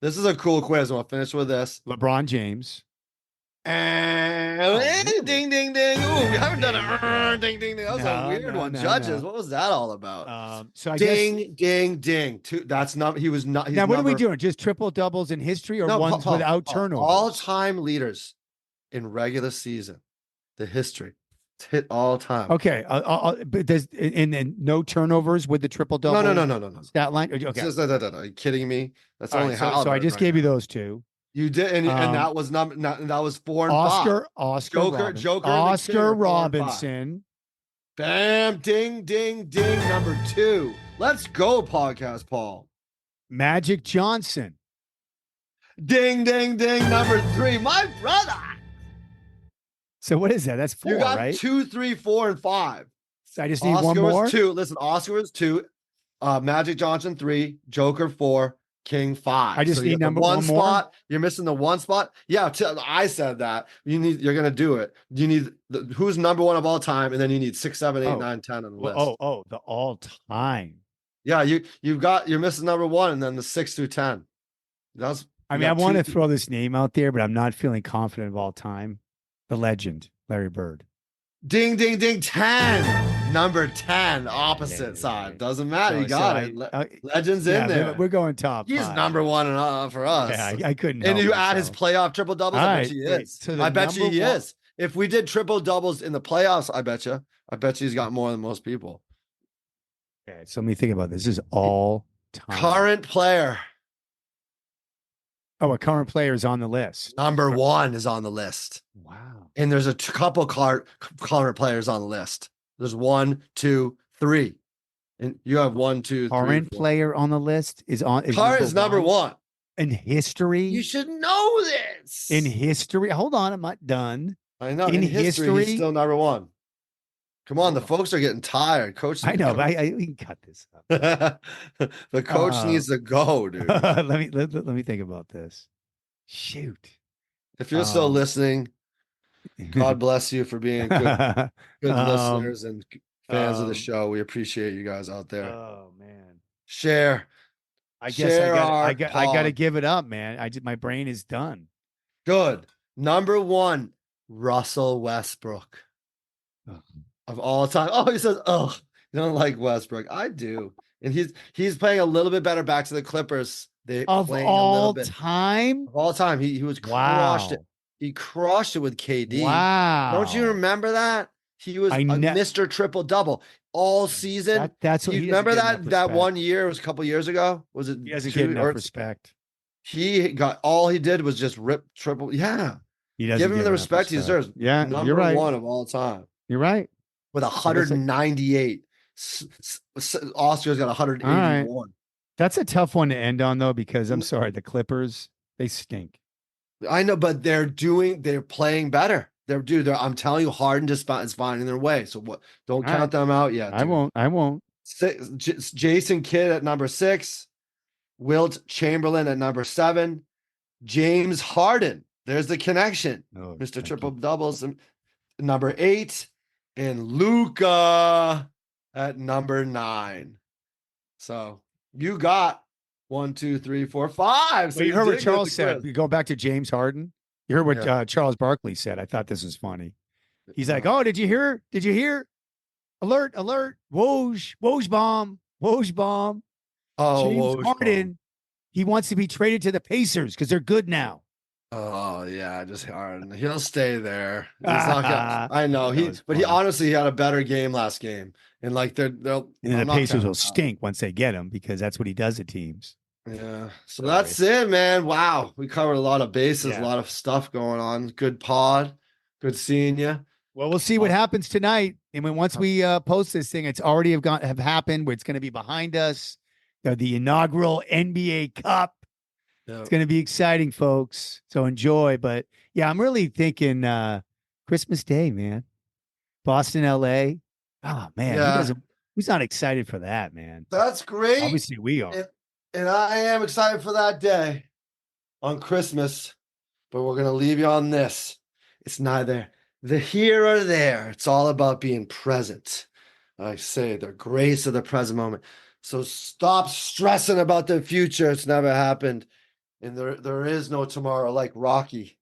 [SPEAKER 2] This is a cool quiz. I'll finish with this.
[SPEAKER 1] LeBron James.
[SPEAKER 2] And ding, ding, ding. Ooh, we haven't done a ding, ding, ding. That was a weird one. Judges, what was that all about?
[SPEAKER 1] So I
[SPEAKER 2] ding,
[SPEAKER 1] guess,
[SPEAKER 2] ding, ding. That's not. He was not.
[SPEAKER 1] Now, what are we doing? Just triple doubles in history, or ones without turnovers?
[SPEAKER 2] All-time leaders in regular season, the history. It's hit all time.
[SPEAKER 1] Okay. But does and no turnovers with the triple double?
[SPEAKER 2] No.
[SPEAKER 1] Stat line. Okay.
[SPEAKER 2] Are you kidding me? That's only
[SPEAKER 1] how. So I just gave you those 2.
[SPEAKER 2] You did, and that was that was 4 and 5.
[SPEAKER 1] Oscar
[SPEAKER 2] Joker,
[SPEAKER 1] Oscar Robinson.
[SPEAKER 2] Bam, ding, ding, ding. Number 2. Let's go, podcast Paul.
[SPEAKER 1] Magic Johnson.
[SPEAKER 2] Ding, ding, ding. Number 3. My brother.
[SPEAKER 1] So what is that? That's 4,
[SPEAKER 2] you got
[SPEAKER 1] right?
[SPEAKER 2] 2, 3, 4, and 5.
[SPEAKER 1] So I just need
[SPEAKER 2] Oscar
[SPEAKER 1] one more.
[SPEAKER 2] Was 2. Listen, Oscar was 2. Magic Johnson 3. Joker 4. King 5.
[SPEAKER 1] I just need number
[SPEAKER 2] one spot.
[SPEAKER 1] more.
[SPEAKER 2] You're missing the one spot. Yeah, I said that. You're gonna do it. You need who's number 1 of all time, and then you need 6, 7, 8, 9, 10 on the list.
[SPEAKER 1] The all time.
[SPEAKER 2] Yeah, you're missing number 1, and then the 6 through 10.
[SPEAKER 1] I want to throw this name out there, but I'm not feeling confident of all time. The legend, Larry Bird.
[SPEAKER 2] Ding, ding, ding. 10. Number 10, opposite side. Doesn't matter. You got it. Legend's in there.
[SPEAKER 1] We're going top 5.
[SPEAKER 2] He's number 1 for us.
[SPEAKER 1] Yeah, I couldn't.
[SPEAKER 2] And you add his playoff triple doubles. I bet you he is. I bet you he is. If we did triple doubles in the playoffs, I bet you he's got more than most people.
[SPEAKER 1] Okay, so let me think about this. This is all time.
[SPEAKER 2] Current player.
[SPEAKER 1] Oh, a current player is on the list.
[SPEAKER 2] Number 1 is on the list.
[SPEAKER 1] Wow.
[SPEAKER 2] And there's a couple current players on the list. There's 1, 2, 3. And you have 1, 2, 3.
[SPEAKER 1] Current player on the list is
[SPEAKER 2] current is number 1.
[SPEAKER 1] In history?
[SPEAKER 2] You should know this.
[SPEAKER 1] In history? Hold on, I'm not done.
[SPEAKER 2] I know. In history, he's still number 1. Come on, the folks are getting tired. Coach,
[SPEAKER 1] I know, but we can cut this
[SPEAKER 2] up. The coach needs to go, dude.
[SPEAKER 1] let me think about this. Shoot.
[SPEAKER 2] If you're still listening, God bless you for being good listeners and fans of the show. We appreciate you guys out there.
[SPEAKER 1] Oh man.
[SPEAKER 2] Share.
[SPEAKER 1] I guess I got to give it up, man. My brain is done.
[SPEAKER 2] Good. Number 1, Russell Westbrook. Of all time. Oh, he says, you don't like Westbrook. I do. And he's playing a little bit better back to the Clippers.
[SPEAKER 1] Of all time?
[SPEAKER 2] Of all time. He was crushed it. He crushed it with KD.
[SPEAKER 1] Wow.
[SPEAKER 2] Don't you remember that? He was Mr. Triple Double all season.
[SPEAKER 1] That's what
[SPEAKER 2] you remember that 1 year, it was a couple years ago? Was it?
[SPEAKER 1] He doesn't get enough respect.
[SPEAKER 2] All he did was just rip triple. Yeah.
[SPEAKER 1] He doesn't
[SPEAKER 2] give him the respect he deserves.
[SPEAKER 1] Yeah.
[SPEAKER 2] Number 1 of all time.
[SPEAKER 1] You're right.
[SPEAKER 2] With 198. Austria's got 181.
[SPEAKER 1] Right. That's a tough one to end on, though, because I'm sorry, the Clippers, they stink.
[SPEAKER 2] I know, but they're playing better. I'm telling you, Harden is finding their way. So what? Don't count them out yet.
[SPEAKER 1] Dude. I won't.
[SPEAKER 2] Jason Kidd at number 6. Wilt Chamberlain at number 7. James Harden. There's the connection. Mr. Triple Doubles. Number 8. And Luka at number 9. So you got 1, 2, 3, 4, 5. So
[SPEAKER 1] you heard what Charles said. You go back to James Harden. You heard what Charles Barkley said. I thought this was funny. He's like, "Oh, did you hear? Did you hear? Alert! Alert! Woj! Woj bomb! Woj bomb!"
[SPEAKER 2] Oh,
[SPEAKER 1] James Harden. He wants to be traded to the Pacers because they're good now.
[SPEAKER 2] Oh yeah, just Harden. He'll stay there. He's not gonna, I know he honestly had a better game last game, and like the
[SPEAKER 1] Pacers will stink once they get him because that's what he does to teams.
[SPEAKER 2] Yeah. So that's it, man. Wow, we covered a lot of bases, a lot of stuff going on. Good pod. Good seeing you.
[SPEAKER 1] Well, we'll see what happens tonight, and once we post this thing, it's already have happened. Where it's going to be behind us. The inaugural NBA Cup. It's going to be exciting, folks. So enjoy. But yeah, I'm really thinking Christmas Day, man. Boston, LA. Oh man, who's not excited for that, man?
[SPEAKER 2] That's great.
[SPEAKER 1] Obviously, we are.
[SPEAKER 2] And I am excited for that day on Christmas. But we're going to leave you on this. It's neither the here or there. It's all about being present. I say the grace of the present moment. So stop stressing about the future. It's never happened. And there is no tomorrow, like Rocky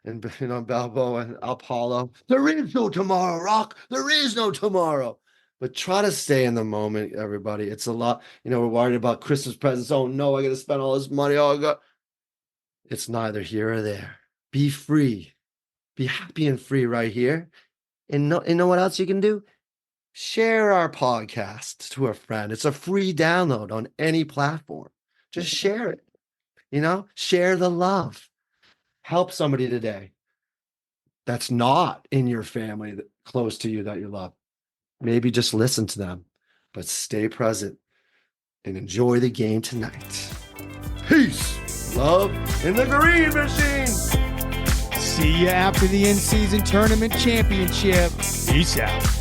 [SPEAKER 2] and Balboa and Apollo. There is no tomorrow, Rock. There is no tomorrow. But try to stay in the moment, everybody. It's a lot. We're worried about Christmas presents. Oh no, I got to spend all this money. It's neither here or there. Be free. Be happy and free right here. And know what else you can do? Share our podcast to a friend. It's a free download on any platform. Just share it. Share the love. Help somebody today that's not in your family, close to you, that you love. maybe just listen to them, but stay present and enjoy the game tonight. Peace, love, in the green machine.
[SPEAKER 1] See you after the in-season tournament championship. Peace out.